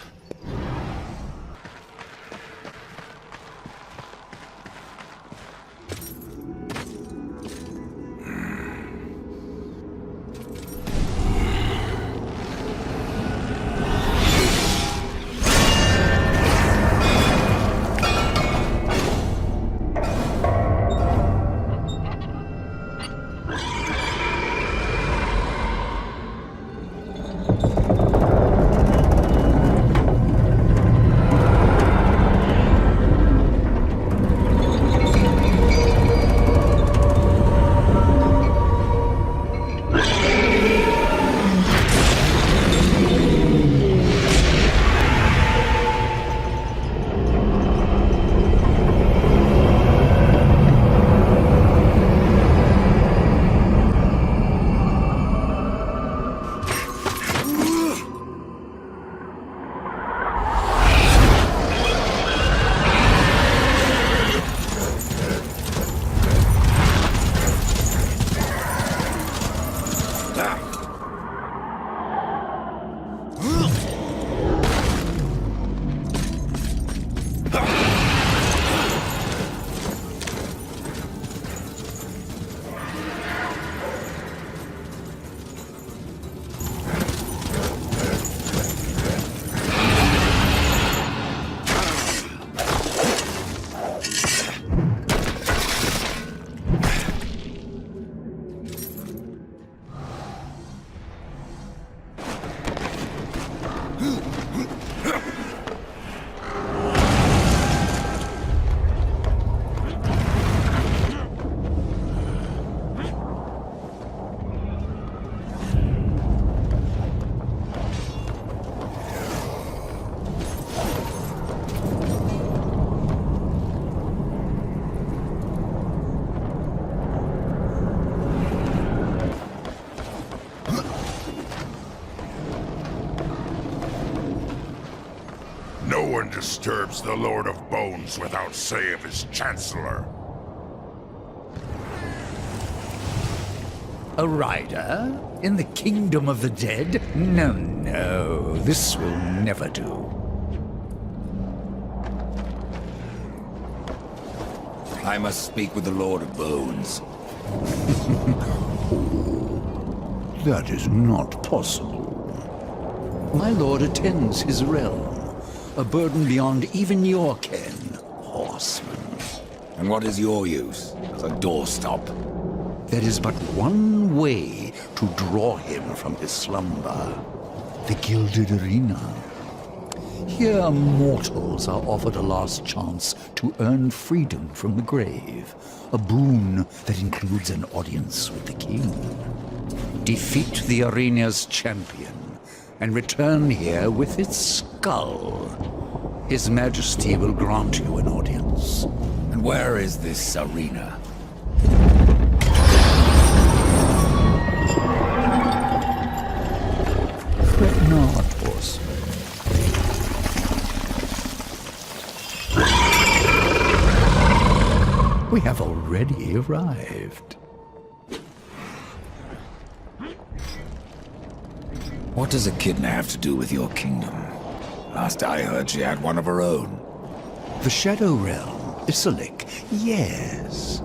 I: No one disturbs the Lord of Bones without say of his Chancellor.
J: A rider? In the kingdom of the dead? No, no, this will never do.
B: I must speak with the Lord of Bones.
J: That is not possible. My lord attends his realm. A burden beyond even your ken, horseman.
B: And what is your use as a doorstop?
J: There is but one way to draw him from his slumber. The Gilded Arena. Here mortals are offered a last chance to earn freedom from the grave. A boon that includes an audience with the king. Defeat the arena's champion and return here with its skull. His Majesty will grant you an audience.
B: And where is this arena?
J: Fret not, horseman. We have already arrived.
B: What does Echidna have to do with your kingdom? Last I heard, she had one of her own.
J: The Shadow Realm, Isalik, yes.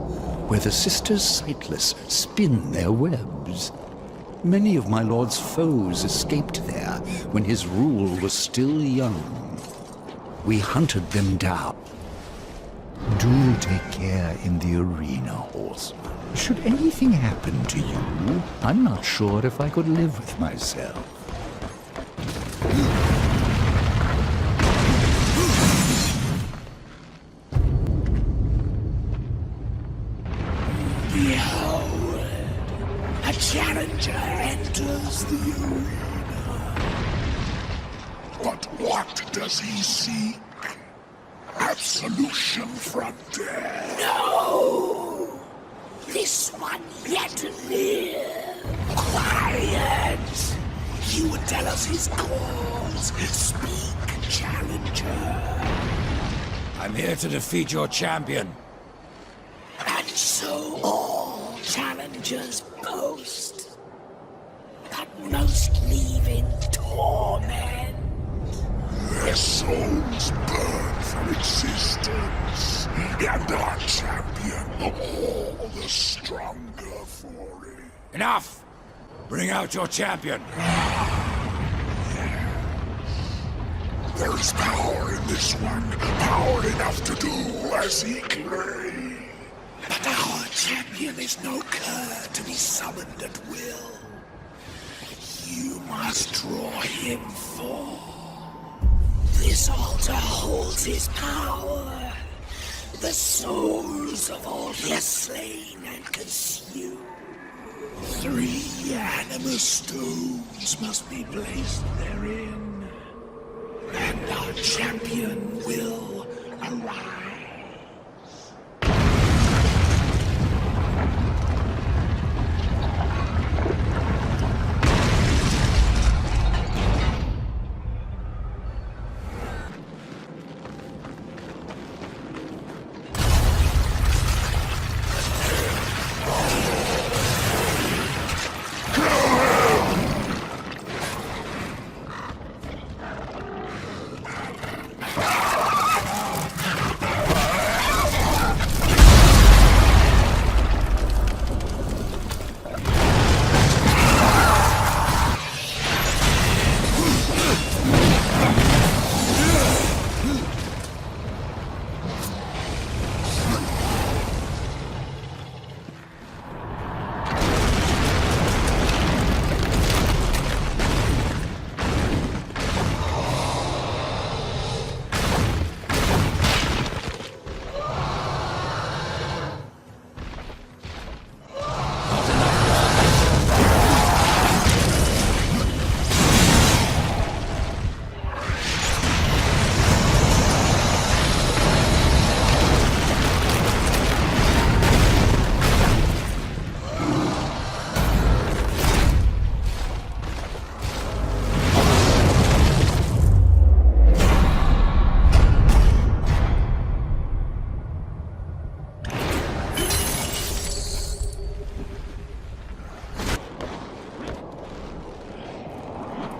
J: Where the Sisters Sightless spin their webs. Many of my lord's foes escaped there when his rule was still young. We hunted them down. Do take care in the arena, horseman. Should anything happen to you, I'm not sure if I could live with myself.
A: Behold, a challenger enters the arena.
I: But what does he seek? Absolution from death.
A: No! This one yet live. Quiet! He would tell us his cause. Speak, challenger.
B: I'm here to defeat your champion.
A: And so all challengers boast. But most leave in torment.
I: Their souls burn from existence, and our champion all the stronger for it.
B: Enough! Bring out your champion.
I: There is power in this one, power enough to do as he claims.
A: But our champion is no cur to be summoned at will. You must draw him forth. This altar holds his power. The souls of all he has slain and consumed. 3 anima stones must be placed therein. And our champion will arise.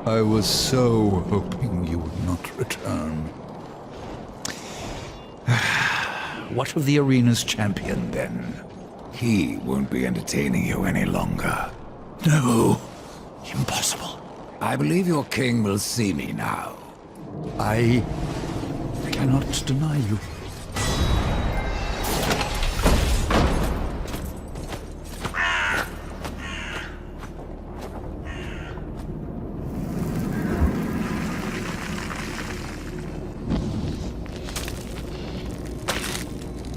J: I was so hoping you would not return. What of the arena's champion, then?
B: He won't be entertaining you any longer.
J: No.
A: Impossible.
B: I believe your king will see me now.
J: I cannot deny you.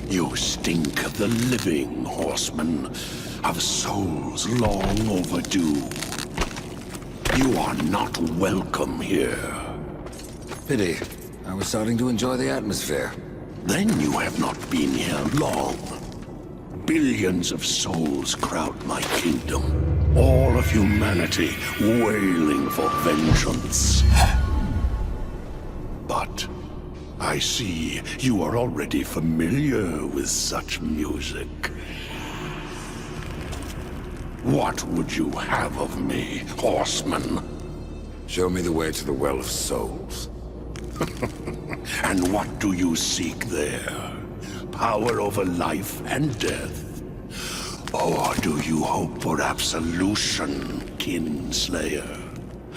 K: You stink of the living, horseman, of souls long overdue. You are not welcome here.
B: Pity. I was starting to enjoy the atmosphere.
K: Then you have not been here long. Billions of souls crowd my kingdom. All of humanity wailing for vengeance. But I see you are already familiar with such music. What would you have of me, horseman?
B: Show me the way to the Well of Souls.
K: And what do you seek there? Power over life and death? Or do you hope for absolution, Kinslayer?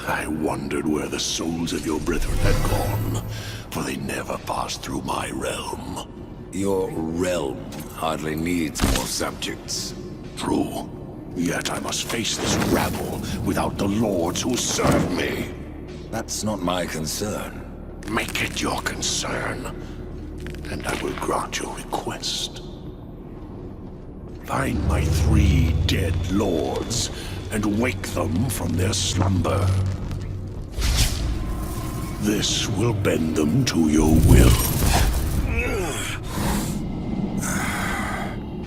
K: I wondered where the souls of your brethren had gone, for they never passed through my realm.
B: Your realm hardly needs more subjects.
K: True. Yet I must face this rabble without the lords who serve me.
B: That's not my concern.
K: Make it your concern, and I will grant your request. Find my 3 dead lords, and wake them from their slumber. This will bend them to your will.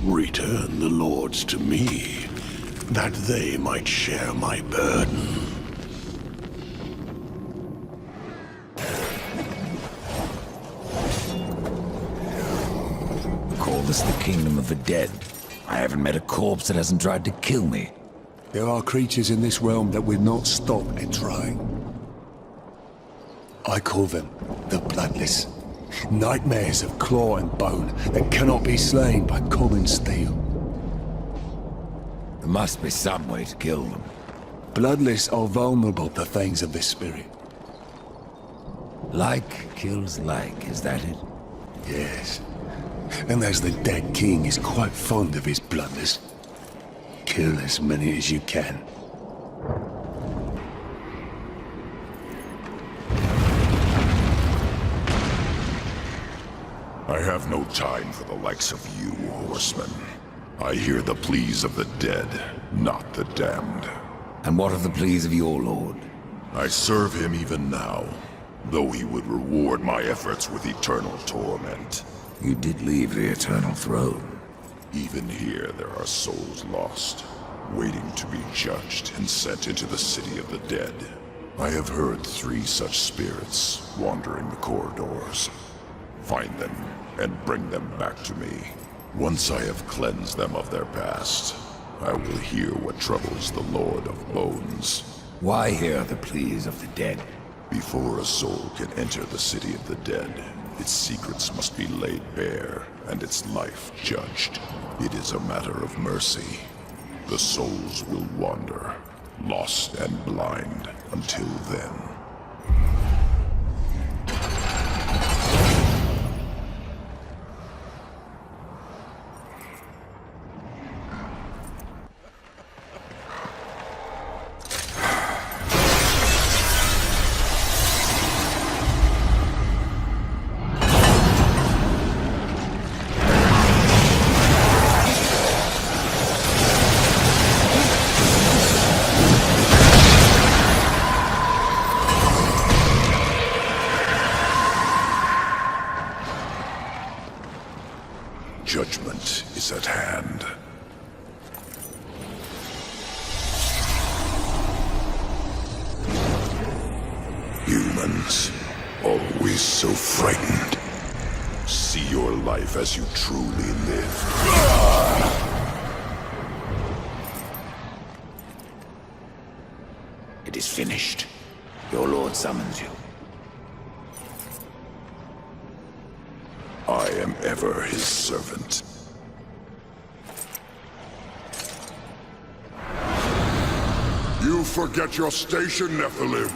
K: Return the lords to me, that they might share my burden.
B: Call this the kingdom of the dead. I haven't met a corpse that hasn't tried to kill me.
L: There are creatures in this realm that will not stop at trying. I call them the Bloodless. Nightmares of claw and bone that cannot be slain by common steel.
B: There must be some way to kill them.
L: Bloodless are vulnerable to things of the spirit.
B: Like kills like, is that it?
L: Yes. And as the dead king is quite fond of his Bloodless, kill as many as you can.
I: I have no time for the likes of you, horsemen. I hear the pleas of the dead, not the damned.
B: And what are the pleas of your lord?
I: I serve him even now, though he would reward my efforts with eternal torment.
B: You did leave the eternal throne.
I: Even here there are souls lost, waiting to be judged and sent into the city of the dead. I have heard 3 such spirits wandering the corridors. Find them and bring them back to me. Once I have cleansed them of their past, I will hear what troubles the Lord of Bones.
B: Why hear the pleas of the dead?
I: Before a soul can enter the city of the dead, its secrets must be laid bare and its life judged. It is a matter of mercy. The souls will wander, lost and blind, until then. Judgment is at hand. Humans, always so frightened. See your life as you truly live.
B: It is finished. Your lord summons you.
I: I am ever his servant. You forget your station, Nephilim.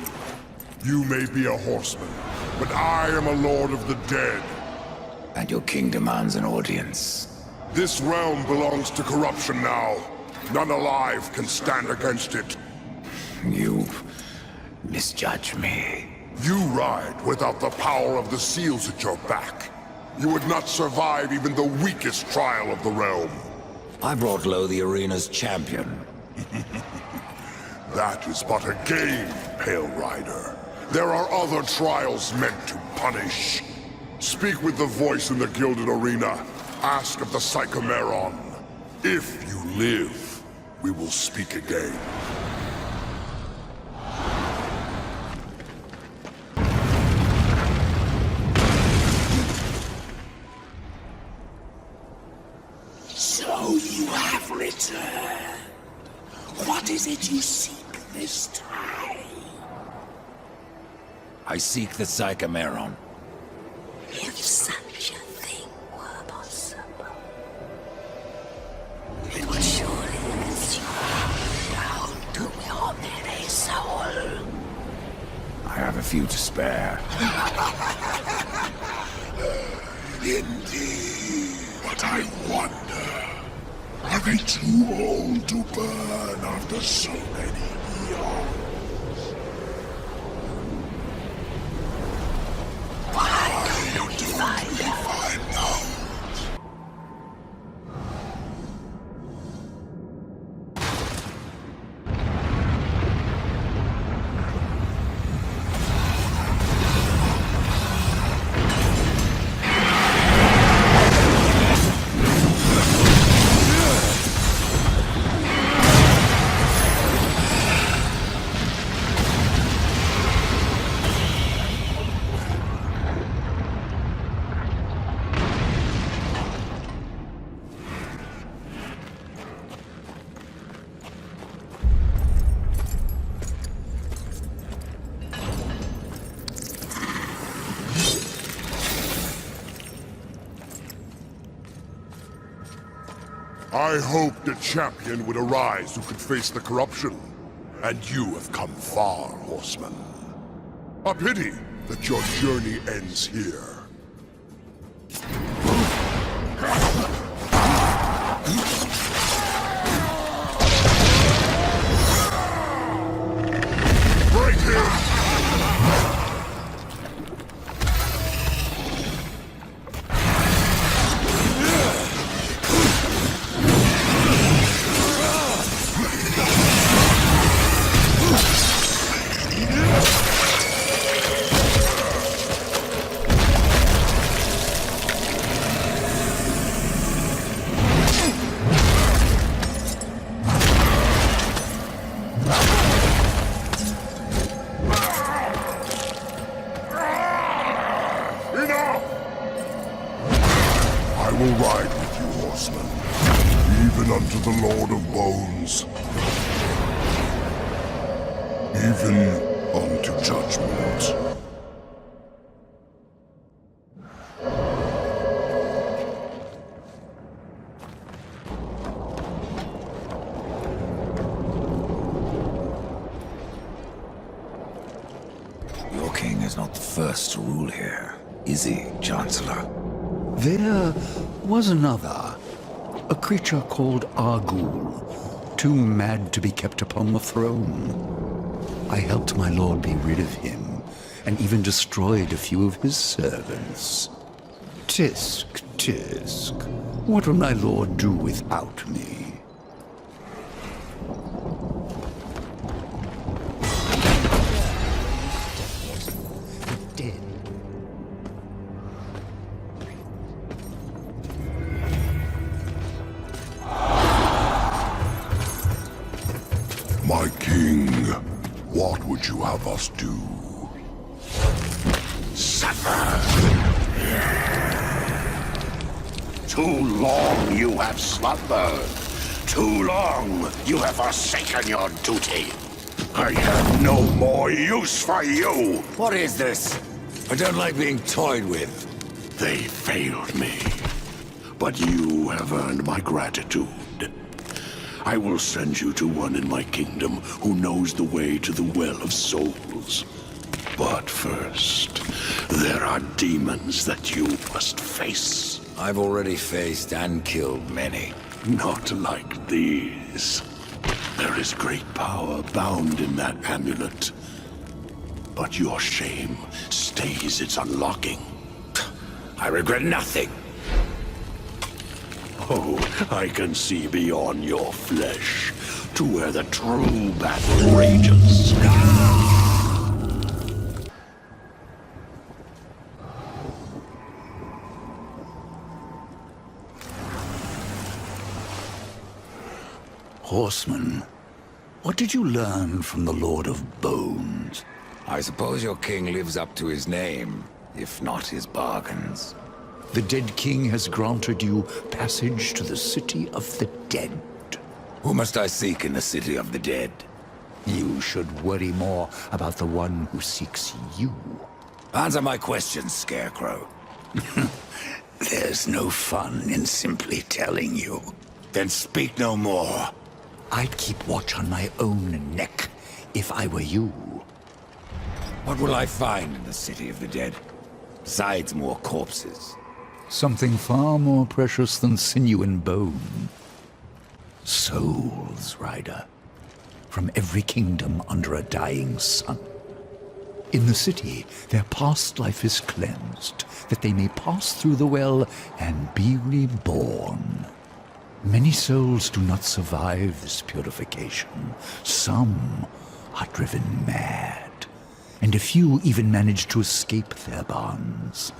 I: You may be a horseman, but I am a lord of the dead.
B: And your king demands an audience.
I: This realm belongs to corruption now. None alive can stand against it.
B: You misjudge me.
I: You ride without the power of the seals at your back. You would not survive even the weakest trial of the realm.
B: I brought low the arena's champion.
I: That is but a game, Pale Rider. There are other trials meant to punish. Speak with the voice in the Gilded Arena. Ask of the Psychomeron. If you live, we will speak again.
K: So you have returned. What is it you seek this time?
B: I seek the Psychomeron.
K: If such a thing were possible, it would surely consume down to your very soul.
B: I have a few to spare.
I: Indeed. But I wonder, are they too old to burn after so many eons?
K: Why don't we find out?
I: Find out. I hoped a champion would arise who could face the corruption. And you have come far, horseman. A pity that your journey ends here. Break him! I will ride with you, horseman, even unto the Lord of Bones. Even unto judgment.
B: Your king is not the first to rule here, is he, Chancellor?
J: There was another, a creature called Argul, too mad to be kept upon the throne. I helped my lord be rid of him, and even destroyed a few of his servants. Tisk, tisk, what will my lord do without me?
I: My king, what would you have us do?
K: Suffer! Too long you have slumbered. Too long you have forsaken your duty. I have no more use for you.
B: What is this? I don't like being toyed with.
K: They failed me. But you have earned my gratitude. I will send you to one in my kingdom who knows the way to the Well of Souls. But first, there are demons that you must face.
B: I've already faced and killed many.
K: Not like these. There is great power bound in that amulet. But your shame stays its unlocking.
B: I regret nothing.
K: Oh, I can see beyond your flesh to where the true battle rages.
J: Horseman, what did you learn from the Lord of Bones?
B: I suppose your king lives up to his name, if not his bargains.
J: The dead king has granted you passage to the city of the dead.
B: Who must I seek in the city of the dead?
J: You should worry more about the one who seeks you.
B: Answer my questions, Scarecrow.
J: There's no fun in simply telling you.
B: Then speak no more.
J: I'd keep watch on my own neck if I were you.
B: What will I find in the city of the dead? Besides more corpses.
J: Something far more precious than sinew and bone. Souls, Rider. From every kingdom under a dying sun. In the city, their past life is cleansed, that they may pass through the well and be reborn. Many souls do not survive this purification. Some are driven mad, and a few even manage to escape their bonds.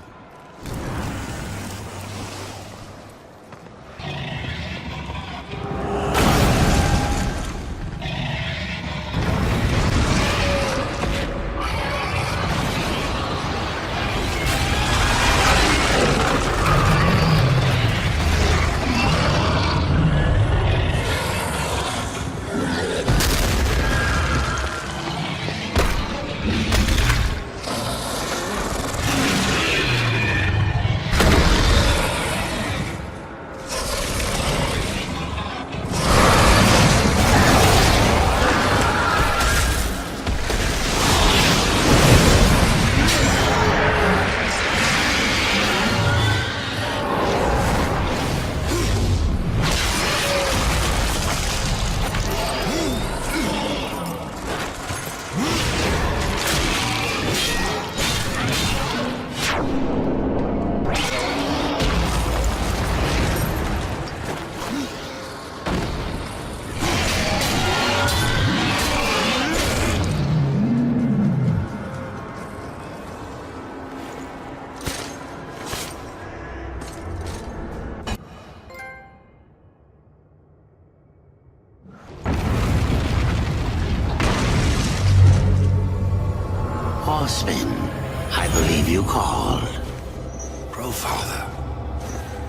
A: Horseman, I believe you called.
B: Growfather.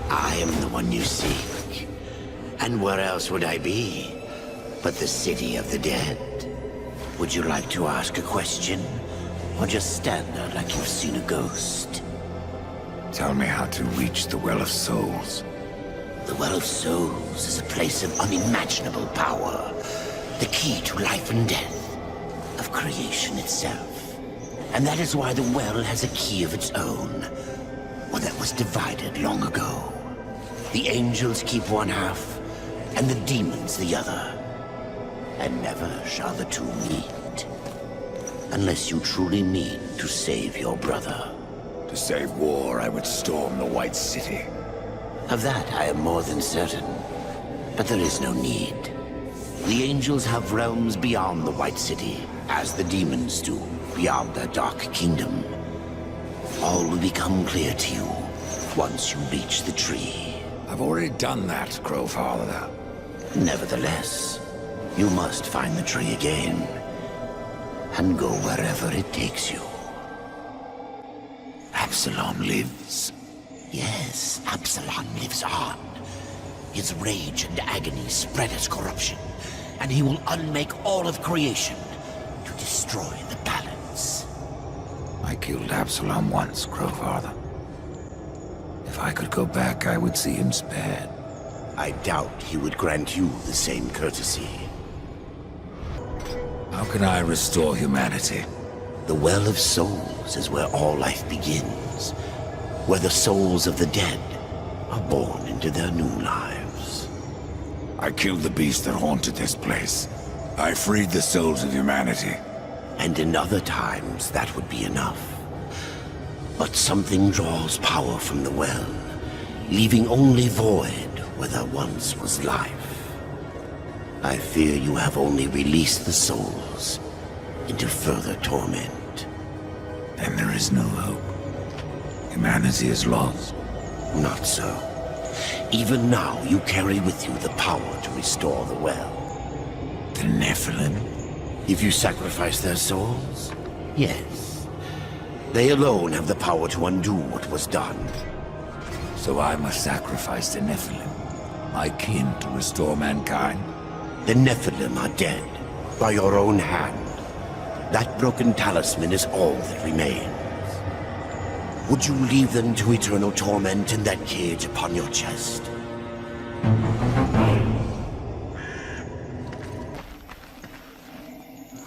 A: I am the one you seek. And where else would I be but the city of the dead? Would you like to ask a question? Or just stand there like you've seen a ghost?
B: Tell me how to reach the Well of Souls.
A: The Well of Souls is a place of unimaginable power. The key to life and death. Of creation itself. And that is why the well has a key of its own. One that was divided long ago. The angels keep one half, and the demons the other. And never shall the two meet. Unless you truly mean to save your brother.
B: To save war, I would storm the White City.
A: Of that I am more than certain. But there is no need. The angels have realms beyond the White City, as the demons do beyond their dark kingdom. All will become clear to you once you reach the tree.
B: I've already done that, Growfather.
A: Nevertheless, you must find the tree again, and go wherever it takes you.
B: Absalom lives.
A: Yes, Absalom lives on. His rage and agony spread as corruption, and he will unmake all of creation to destroy the balance.
B: I killed Absalom once, Growfather. If I could go back, I would see him spared.
A: I doubt he would grant you the same courtesy.
B: How can I restore humanity?
A: The Well of Souls is where all life begins. Where the souls of the dead are born into their new lives.
B: I killed the beast that haunted this place. I freed the souls of humanity.
A: And in other times, that would be enough. But something draws power from the well, leaving only void where there once was life. I fear you have only released the souls into further torment.
B: Then there is no hope. Humanity is lost.
A: Not so. Even now, you carry with you the power to restore the well.
B: The Nephilim?
A: If you sacrifice their souls, yes. They alone have the power to undo what was done.
B: So I must sacrifice the Nephilim, my kin, to restore mankind?
A: The Nephilim are dead, by your own hand. That broken talisman is all that remains. Would you leave them to eternal torment in that cage upon your chest?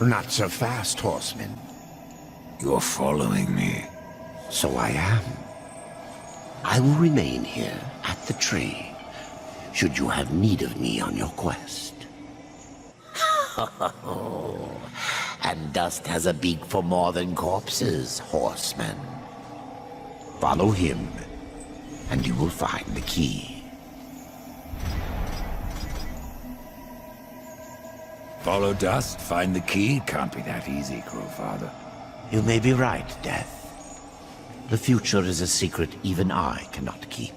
A: Not so fast, horseman.
B: You're following me.
A: So I am. I will remain here at the tree, should you have need of me on your quest. And dust has a beak for more than corpses, horseman. Follow him, and you will find the key.
B: Follow dust, find the key? Can't be that easy, Growfather.
A: You may be right, Death. The future is a secret even I cannot keep.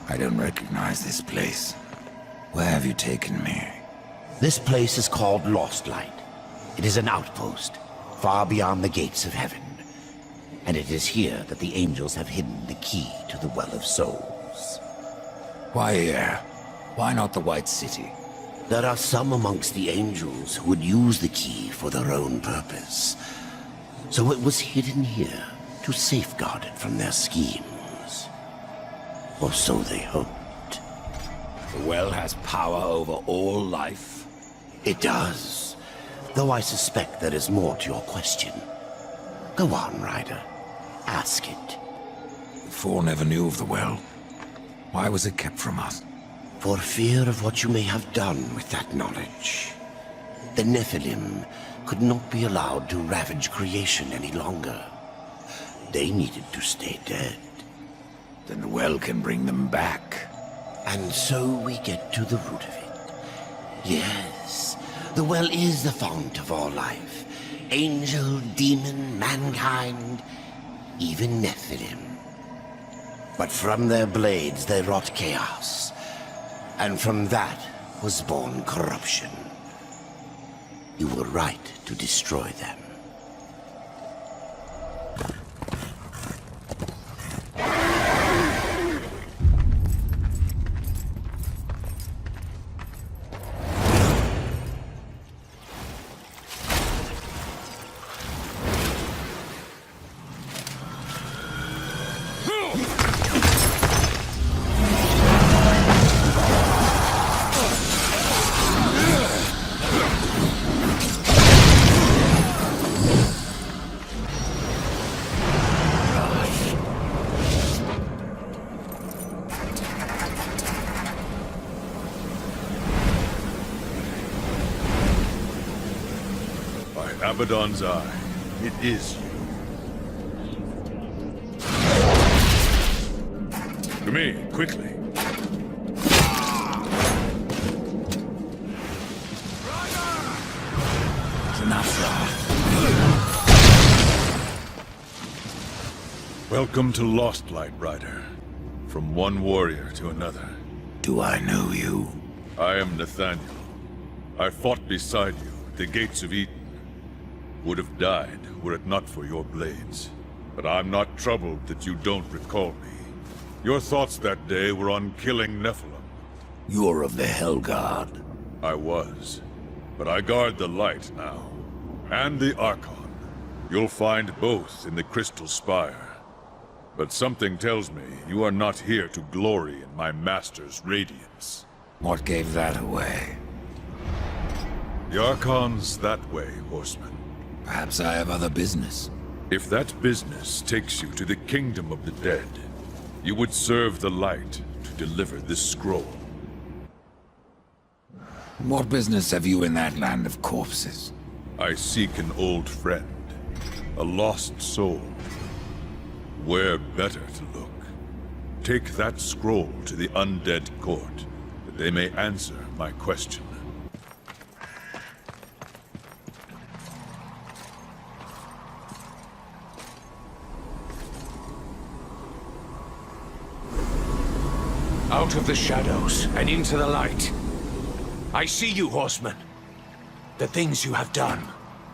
B: I don't recognize this place. Where have you taken me?
A: This place is called Lost Light. It is an outpost, far beyond the gates of heaven. And it is here that the angels have hidden the key to the Well of Souls.
B: Why here? Why not the White City?
A: There are some amongst the angels who would use the key for their own purpose. So it was hidden here to safeguard it from their schemes. Or so they hoped.
B: The well has power over all life?
A: It does. Though I suspect there is more to your question. Go on, Ryder. Ask it.
B: The Four never knew of the well. Why was it kept from us?
A: For fear of what you may have done with that knowledge. The Nephilim could not be allowed to ravage creation any longer. They needed to stay dead.
B: Then the well can bring them back.
A: And so we get to the root of it. Yes, The well is the fount of all life. Angel, demon, mankind, even Nephilim. But from their blades they wrought chaos. And from that was born corruption. You were right to destroy them.
D: Abaddon's eye. It is you. To me, quickly. Welcome to Lost Light, Rider. From one warrior to another.
K: Do I know you?
D: I am Nathaniel. I fought beside you at the gates of Eden. Would have died were it not for your blades. But I'm not troubled that you don't recall me. Your thoughts that day were on killing Nephilim.
K: You're of the Hellguard.
D: I was. But I guard the light now. And the Archon. You'll find both in the Crystal Spire. But something tells me you are not here to glory in my master's radiance.
B: What gave that away?
D: The Archon's that way, Horseman.
B: Perhaps I have other business.
D: If that business takes you to the kingdom of the dead, you would serve the light to deliver this scroll.
B: What business have you in that land of corpses?
D: I seek an old friend, a lost soul. Where better to look? Take that scroll to the undead court, that they may answer my question.
M: Out of the shadows and into the light. I see you, horseman. The things you have done.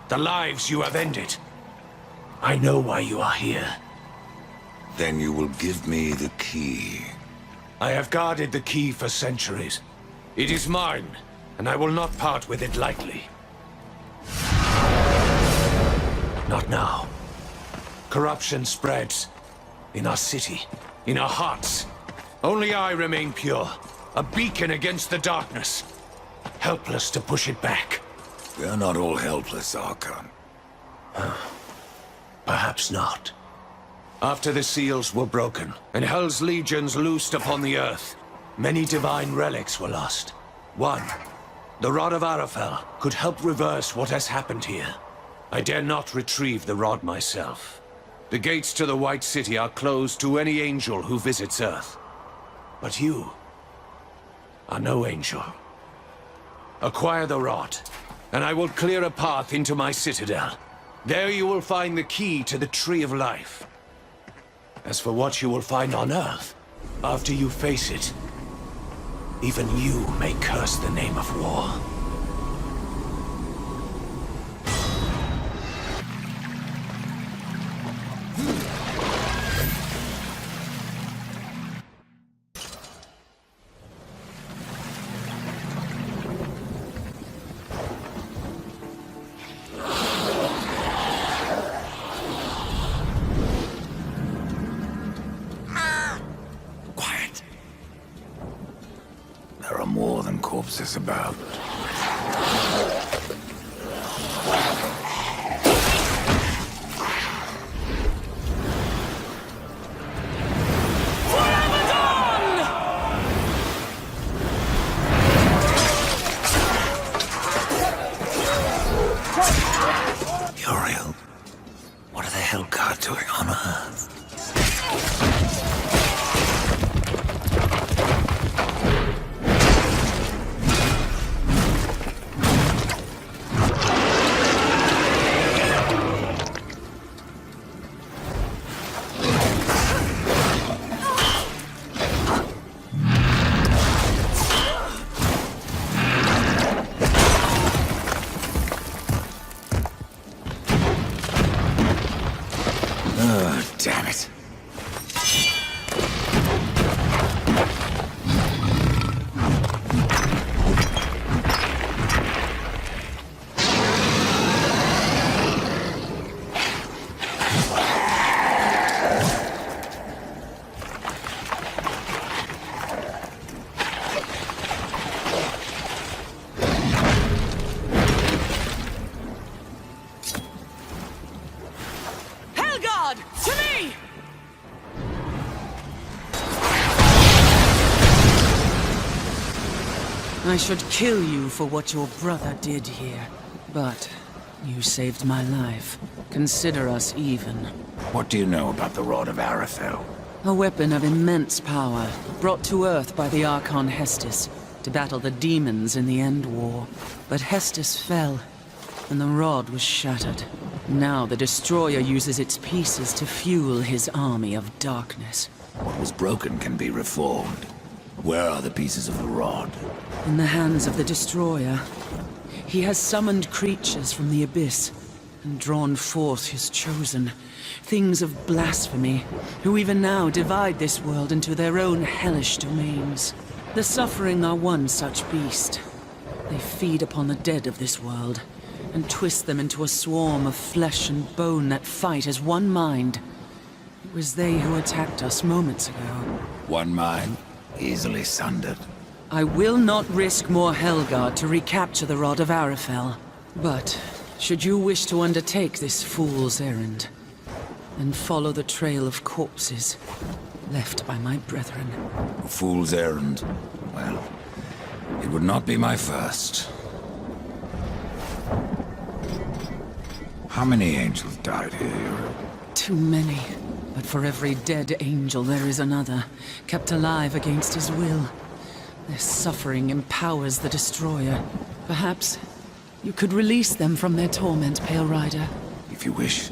M: The lives you have ended. I know why you are here.
B: Then you will give me the key.
M: I have guarded the key for centuries. It is mine, and I will not part with it lightly. Not now. Corruption spreads. In our city. In our hearts. Only I remain pure, a beacon against the darkness, helpless to push it back.
B: We are not all helpless, Archon.
M: Perhaps not. After the seals were broken, and Hell's legions loosed upon the earth, many divine relics were lost. One, the Rod of Arafel, could help reverse what has happened here. I dare not retrieve the rod myself. The gates to the White City are closed to any angel who visits Earth. But you are no angel. Acquire the rod, and I will clear a path into my citadel. There you will find the key to the Tree of Life. As for what you will find on Earth, after you face it, even you may curse the name of war.
B: There are more than corpses about. Uriel, what are the Hellguard doing on Earth?
N: I should kill you for what your brother did here. But you saved my life. Consider us even.
B: What do you know about the Rod of Arafel?
N: A weapon of immense power, brought to Earth by the Archon Hestus, to battle the demons in the End War. But Hestus fell, and the rod was shattered. Now the Destroyer uses its pieces to fuel his army of darkness.
B: What was broken can be reformed. Where are the pieces of the rod?
N: In the hands of the Destroyer. He has summoned creatures from the Abyss, and drawn forth his chosen. Things of blasphemy, who even now divide this world into their own hellish domains. The Suffering are one such beast. They feed upon the dead of this world, and twist them into a swarm of flesh and bone that fight as one mind. It was they who attacked us moments ago.
B: One mind, easily sundered.
N: I will not risk more Helgard to recapture the Rod of Arafel. But, should you wish to undertake this fool's errand, and follow the trail of corpses left by my brethren.
B: A fool's errand. Well, it would not be my first. How many angels died here?
N: Too many. But for every dead angel there is another, kept alive against his will. Their suffering empowers the Destroyer. Perhaps you could release them from their torment, Pale Rider.
B: If you wish.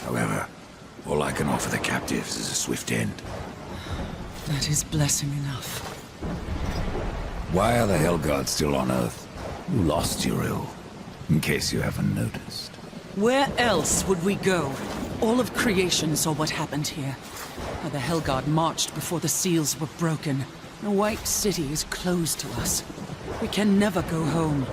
B: However, all I can offer the captives is a swift end.
N: That is blessing enough.
B: Why are the Hellguards still on Earth? You lost your ill, in case you haven't noticed.
N: Where else would we go? All of creation saw what happened here. How the Hellguard marched before the seals were broken. The White City is closed to us. We can never go home.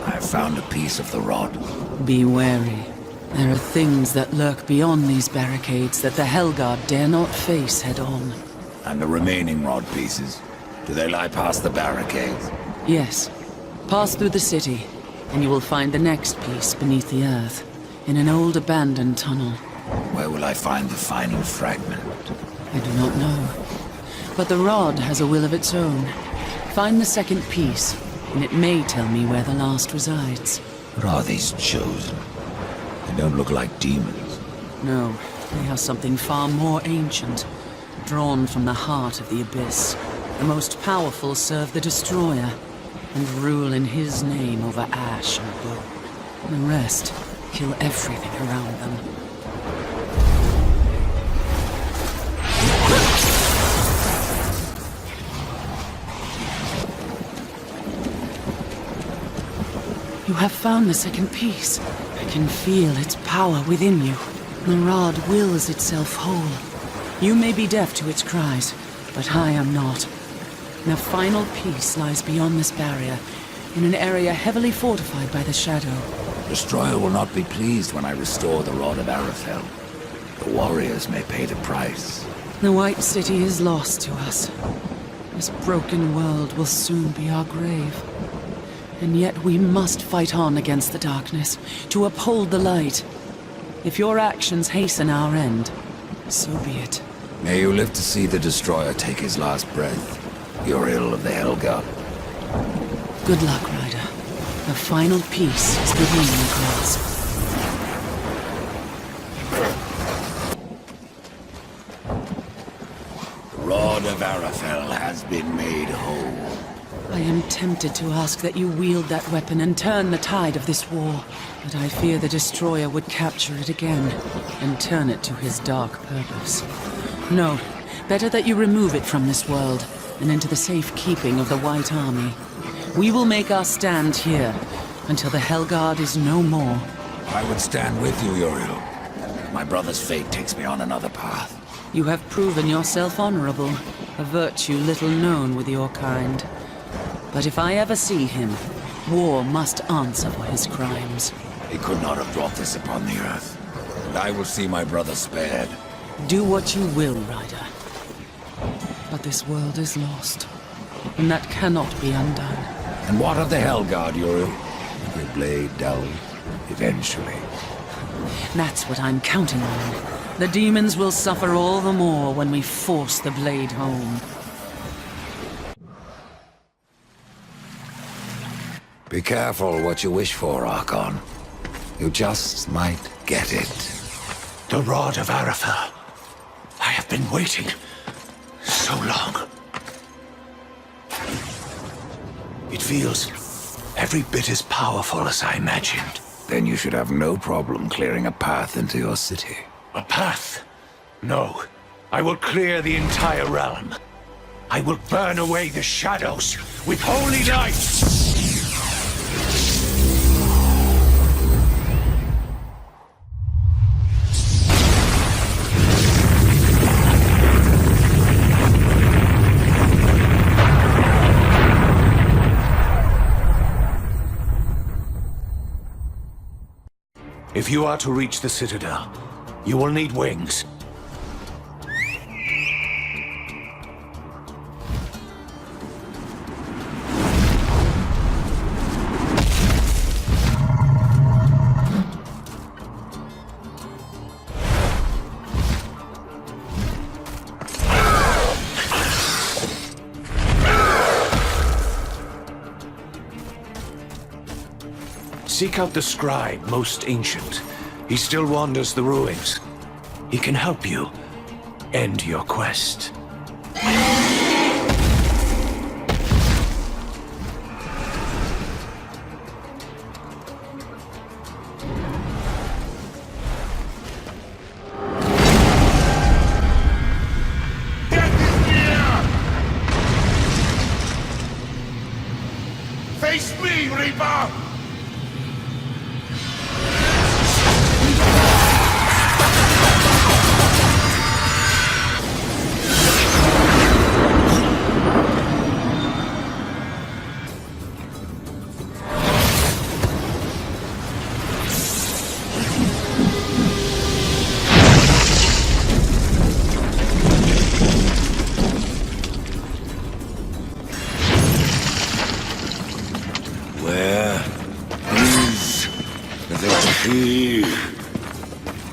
B: I have found a piece of the rod.
N: Be wary. There are things that lurk beyond these barricades that the Hellguard dare not face head-on.
B: And the remaining rod pieces? Do they lie past the barricades?
N: Yes. Pass through the city, and you will find the next piece beneath the earth, in an old abandoned tunnel.
B: Where will I find the final fragment?
N: I do not know. But the rod has a will of its own. Find the second piece, and it may tell me where the last resides.
B: What are these chosen? They don't look like demons.
N: No, they are something far more ancient, drawn from the heart of the Abyss. The most powerful serve the Destroyer, and rule in his name over ash and bone. The rest kill everything around them. You have found the second piece. I can feel its power within you. The rod wills itself whole. You may be deaf to its cries, but I am not. The final piece lies beyond this barrier, in an area heavily fortified by the Shadow.
B: Destroyer will not be pleased when I restore the Rod of Arafel. The warriors may pay the price.
N: The White City is lost to us. This broken world will soon be our grave. And yet we must fight on against the darkness, to uphold the light. If your actions hasten our end, so be it.
B: May you live to see the Destroyer take his last breath. Your ill of the Hellguard.
N: Good luck, Ryder. The final piece is within your grasp.
B: The Rod of Arafel has been made whole.
N: I am tempted to ask that you wield that weapon and turn the tide of this war. But I fear the Destroyer would capture it again, and turn it to his dark purpose. No, better that you remove it from this world, and into the safekeeping of the White Army. We will make our stand here, until the Hellguard is no more.
B: I would stand with you, Uriel. My brother's fate takes me on another path.
N: You have proven yourself honorable, a virtue little known with your kind. But if I ever see him, war must answer for his crimes.
B: He could not have brought this upon the earth. And I will see my brother spared.
N: Do what you will, Ryder. But this world is lost, and that cannot be undone.
B: And what of the Hellguard, Uriel? Every blade dull, eventually.
N: That's what I'm counting on. The demons will suffer all the more when we force the blade home.
B: Be careful what you wish for, Archon. You just might get it.
M: The Rod of Arafel. I have been waiting so long. It feels every bit as powerful as I imagined.
B: Then you should have no problem clearing a path into your city.
M: A path? No. I will clear the entire realm. I will burn away the shadows with holy light. If you are to reach the Citadel, you will need wings. Seek out the scribe, most ancient. He still wanders the ruins. He can help you end your quest.
D: Face me, Reaper!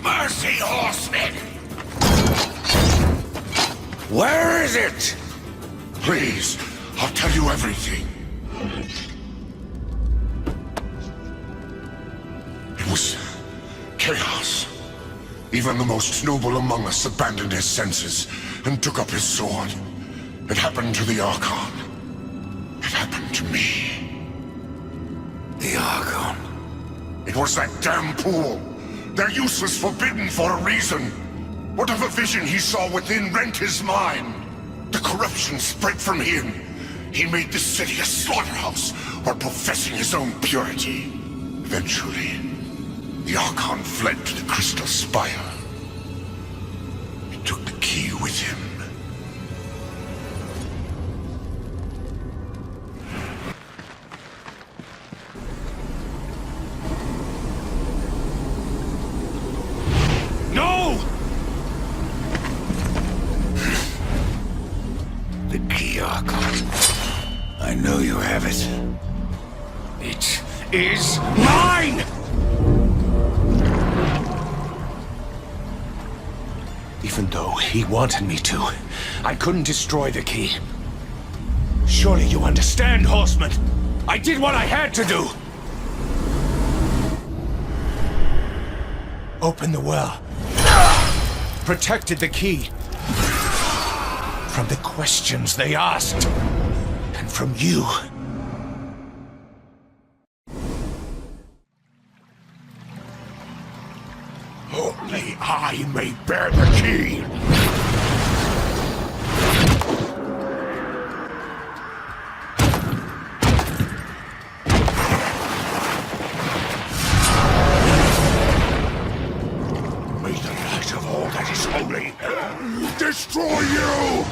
K: Mercy, horsemen! Where is it? Please, I'll tell you everything. It was chaos. Even the most noble among us abandoned his senses and took up his sword. It happened to the Archon. It happened to me.
B: The Archon.
K: It was that damn pool. Their use was forbidden for a reason. Whatever vision he saw within rent his mind. The corruption spread from him. He made the city a slaughterhouse while professing his own purity. Eventually, the Archon fled to the Crystal Spire. He took the key with him.
B: I know you have it.
M: It is mine! Even though he wanted me to, I couldn't destroy the key. Surely you understand, horseman. I did what I had to do. Opened the well. Protected the key. From the questions they asked. And from you.
K: Only I may bear the key! May the light of all that is holy destroy you!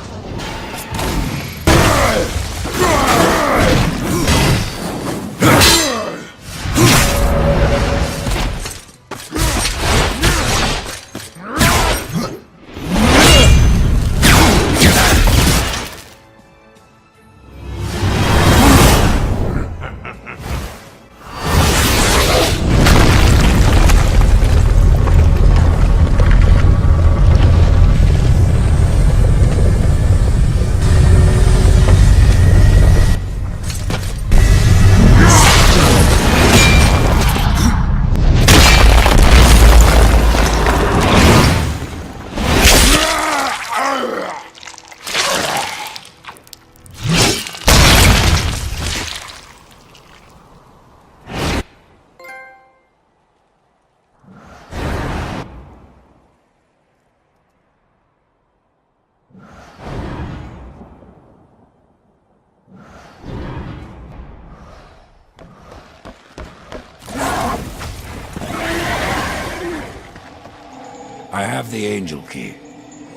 B: I have the Angel Key.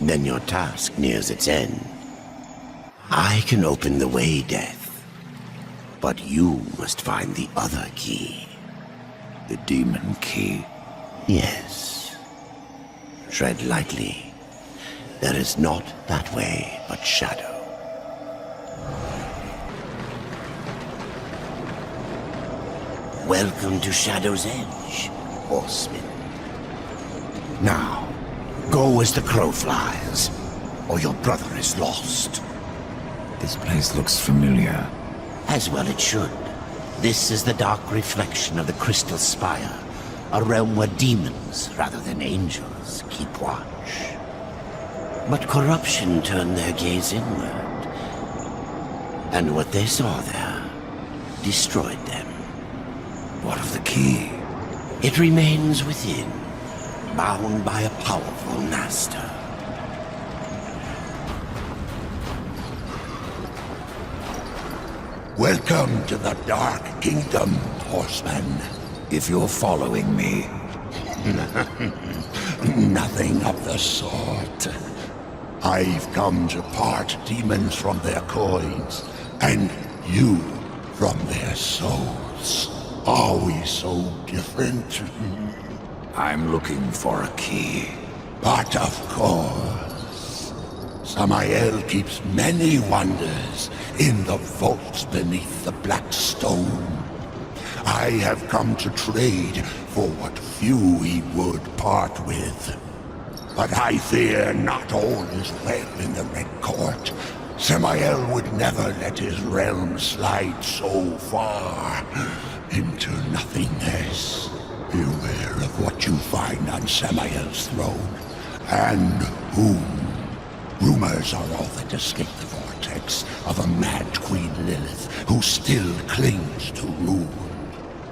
A: Then your task nears its end. I can open the way, Death. But you must find the other key.
B: The Demon Key?
A: Yes. Tread lightly. There is not that way but shadow. Welcome to Shadow's Edge, horseman. Now, go as the crow flies, or your brother is lost.
B: This place looks familiar.
A: As well it should. This is the dark reflection of the Crystal Spire, a realm where demons, rather than angels, keep watch. But corruption turned their gaze inward, and what they saw there destroyed them.
B: What of the key?
A: It remains within, bound by a powerful master.
K: Welcome to the Dark Kingdom, horseman.
B: If you're following me.
K: Nothing of the sort. I've come to part demons from their coins, and you from their souls. Are we so different?
B: I'm looking for a key.
K: But of course, Samael keeps many wonders in the vaults beneath the black stone. I have come to trade for what few he would part with. But I fear not all is well in the Red Court. Samael would never let his realm slide so far into nothingness. Beware of what you find on Samael's throne, and whom. Rumors are all that escape the vortex of a mad Queen Lilith who still clings to rule.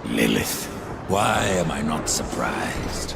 B: Lilith? Why am I not surprised?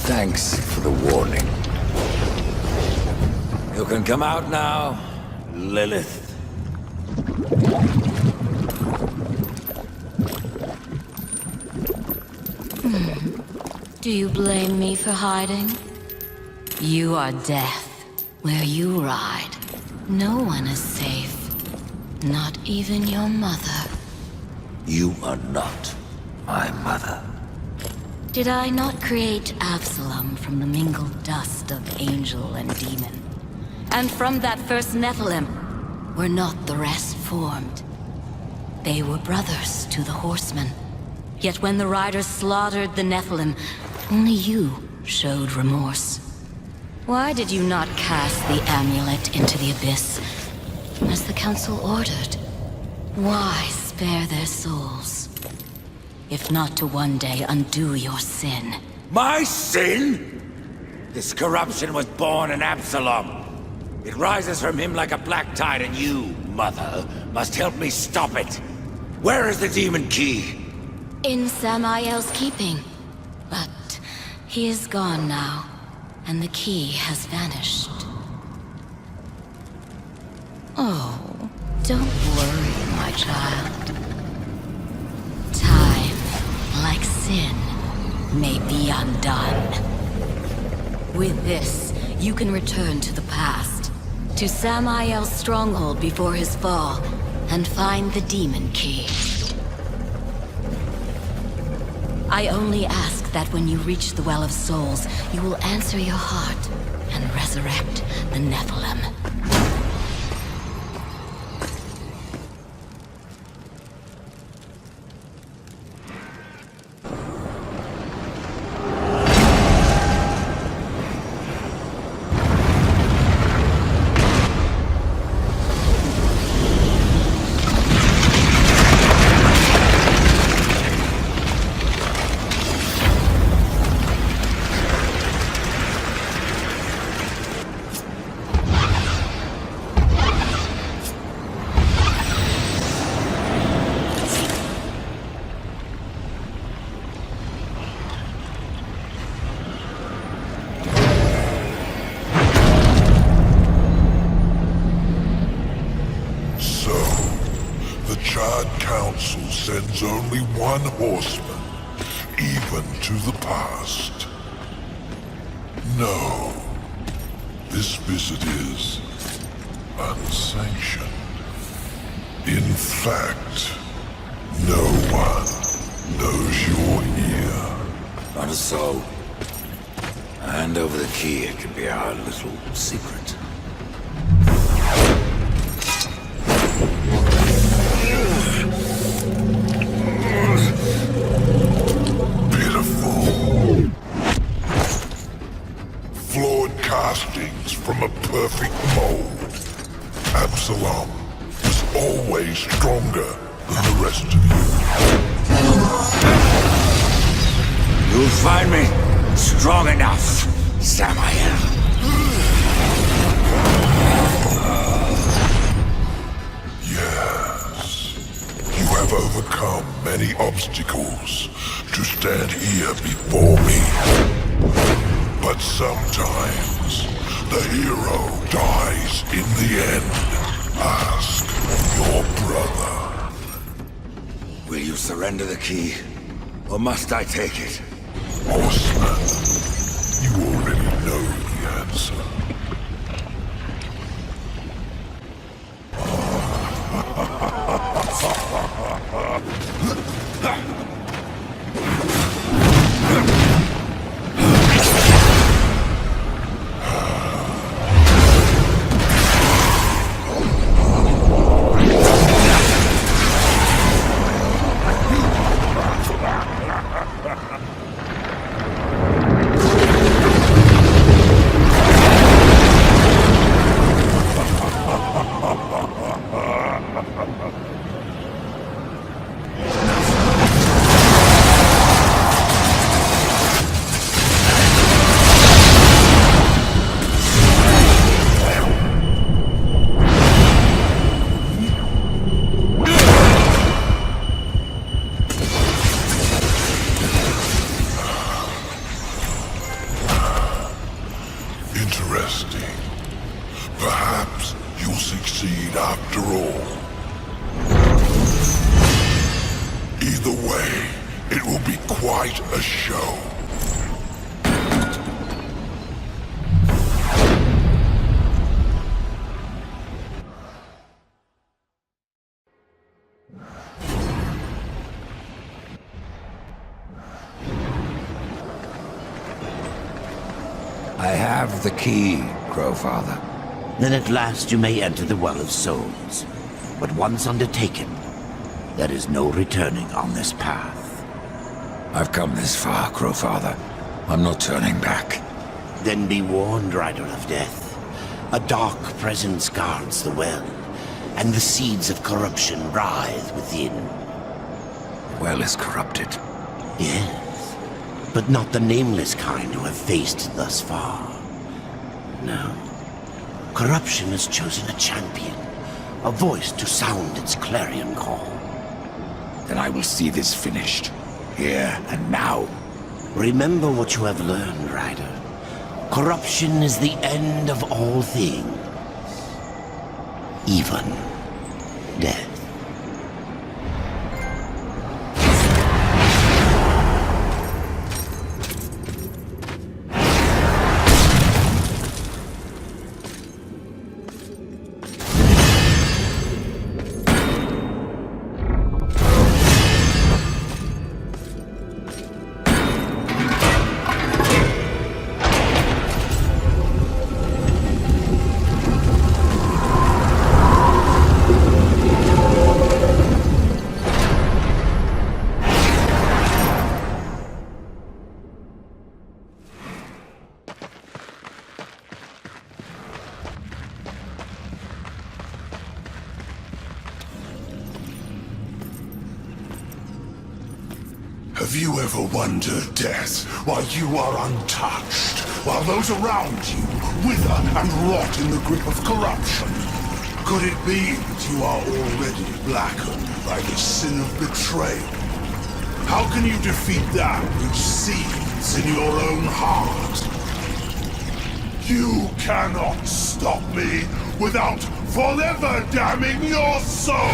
B: Thanks for the warning. You can come out now, Lilith.
O: Do you blame me for hiding? You are death. Where you ride, no one is safe. Not even your mother.
B: You are not my mother.
O: Did I not create Absalom from the mingled dust of angel and demon? And from that first Nephilim, were not the rest formed? They were brothers to the horsemen. Yet when the riders slaughtered the Nephilim, only you showed remorse. Why did you not cast the amulet into the abyss, as the council ordered? Why spare their souls? If not to one day undo your sin.
B: My sin? This corruption was born in Absalom. It rises from him like a black tide, and you, Mother, must help me stop it. Where is the demon key?
O: In Samael's keeping. But he is gone now, and the key has vanished. Oh, don't worry, my child. Time, like sin, may be undone. With this, you can return to the past, to Samael's stronghold before his fall, and find the demon key. I only ask that when you reach the Well of Souls, you will answer your heart and resurrect the Nephilim.
I: council sends only one horseman, even to the past. No. This visit is unsanctioned. In fact, no one knows you're here.
B: Not a soul. Hand over the key, it can be our little secret.
I: Pitiful. Flawed castings from a perfect mold. Absalom was always stronger than the rest of you.
B: You'll find me strong enough, Samael.
I: Yes. You have overcome many obstacles to stand here before me. But sometimes the hero dies in the end. Ask your brother.
B: Will you surrender the key? Or must I take it?
I: Horseman, you already know the answer. Interesting. Perhaps you'll succeed after all. Either way, it will be quite a show.
A: I have the key, Crowfather.
P: Then at last you may enter the Well of Souls. But once undertaken, there is no returning on this path.
B: I've come this far, Crowfather. I'm not turning back.
P: Then be warned, Rider of Death. A dark presence guards the well, and the seeds of corruption writhe within.
B: The well is corrupted.
P: Yes, but not the nameless kind who have faced it thus far. No. Corruption has chosen a champion, a voice to sound its clarion call.
B: Then I will see this finished, here and now.
P: Remember what you have learned, Rider. Corruption is the end of all things. Even death.
K: Have you ever wondered, Death, why you are untouched, while those around you wither and rot in the grip of corruption? Could it be that you are already blackened by the sin of betrayal? How can you defeat that which seethes in your own heart? You cannot stop me without forever damning your soul!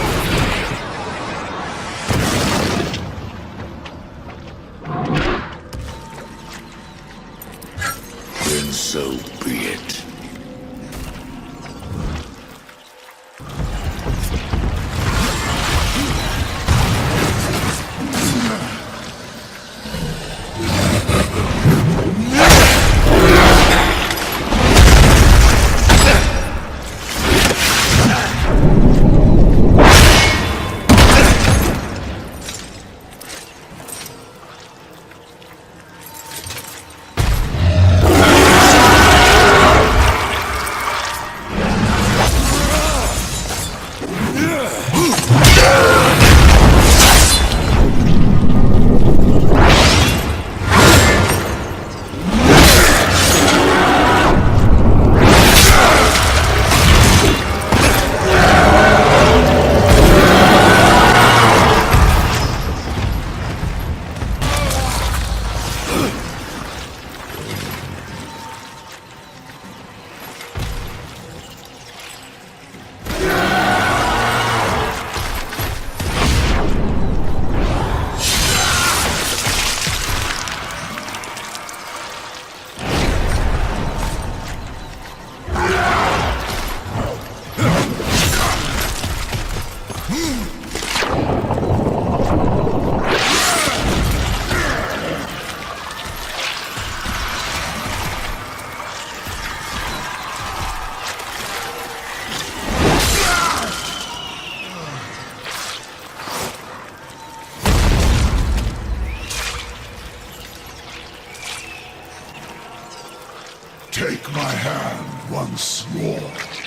I: Take my hand once more,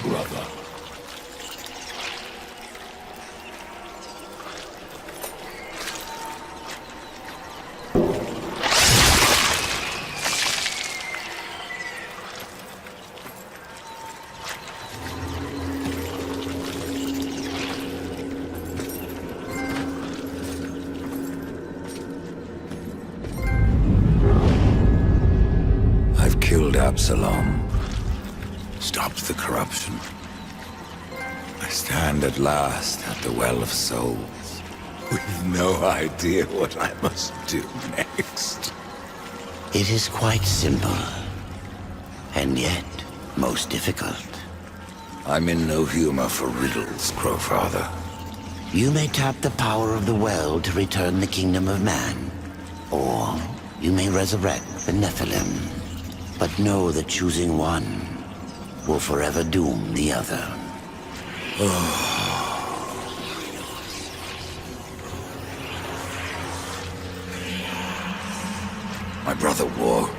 I: brother.
B: I've killed Absalom, stopped the corruption. I stand at last at the Well of Souls, with no idea what I must do next.
P: It is quite simple, and yet most difficult.
B: I'm in no humor for riddles, Crowfather.
P: You may tap the power of the well to return the kingdom of man, or you may resurrect the Nephilim. But know that choosing one will forever doom the other.
B: My brother War.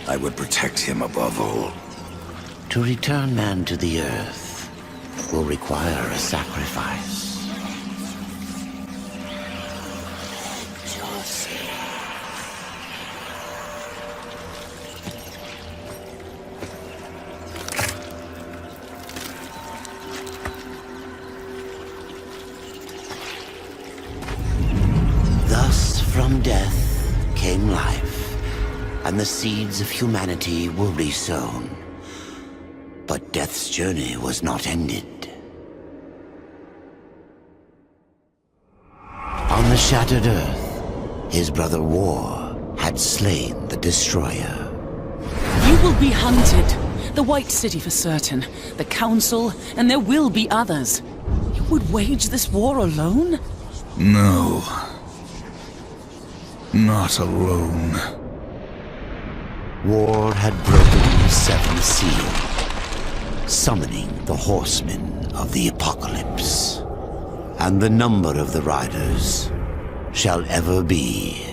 B: I would protect him above all.
P: To return man to the earth will require a sacrifice. From death came life, and the seeds of humanity were resown. But death's journey was not ended. On the shattered earth, his brother War had slain the Destroyer.
N: You will be hunted. The White City for certain. The Council, and there will be others. You would wage this war alone?
D: No. Not alone.
P: War had broken the seventh seal, summoning the horsemen of the apocalypse. And the number of the riders shall ever be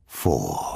P: 4.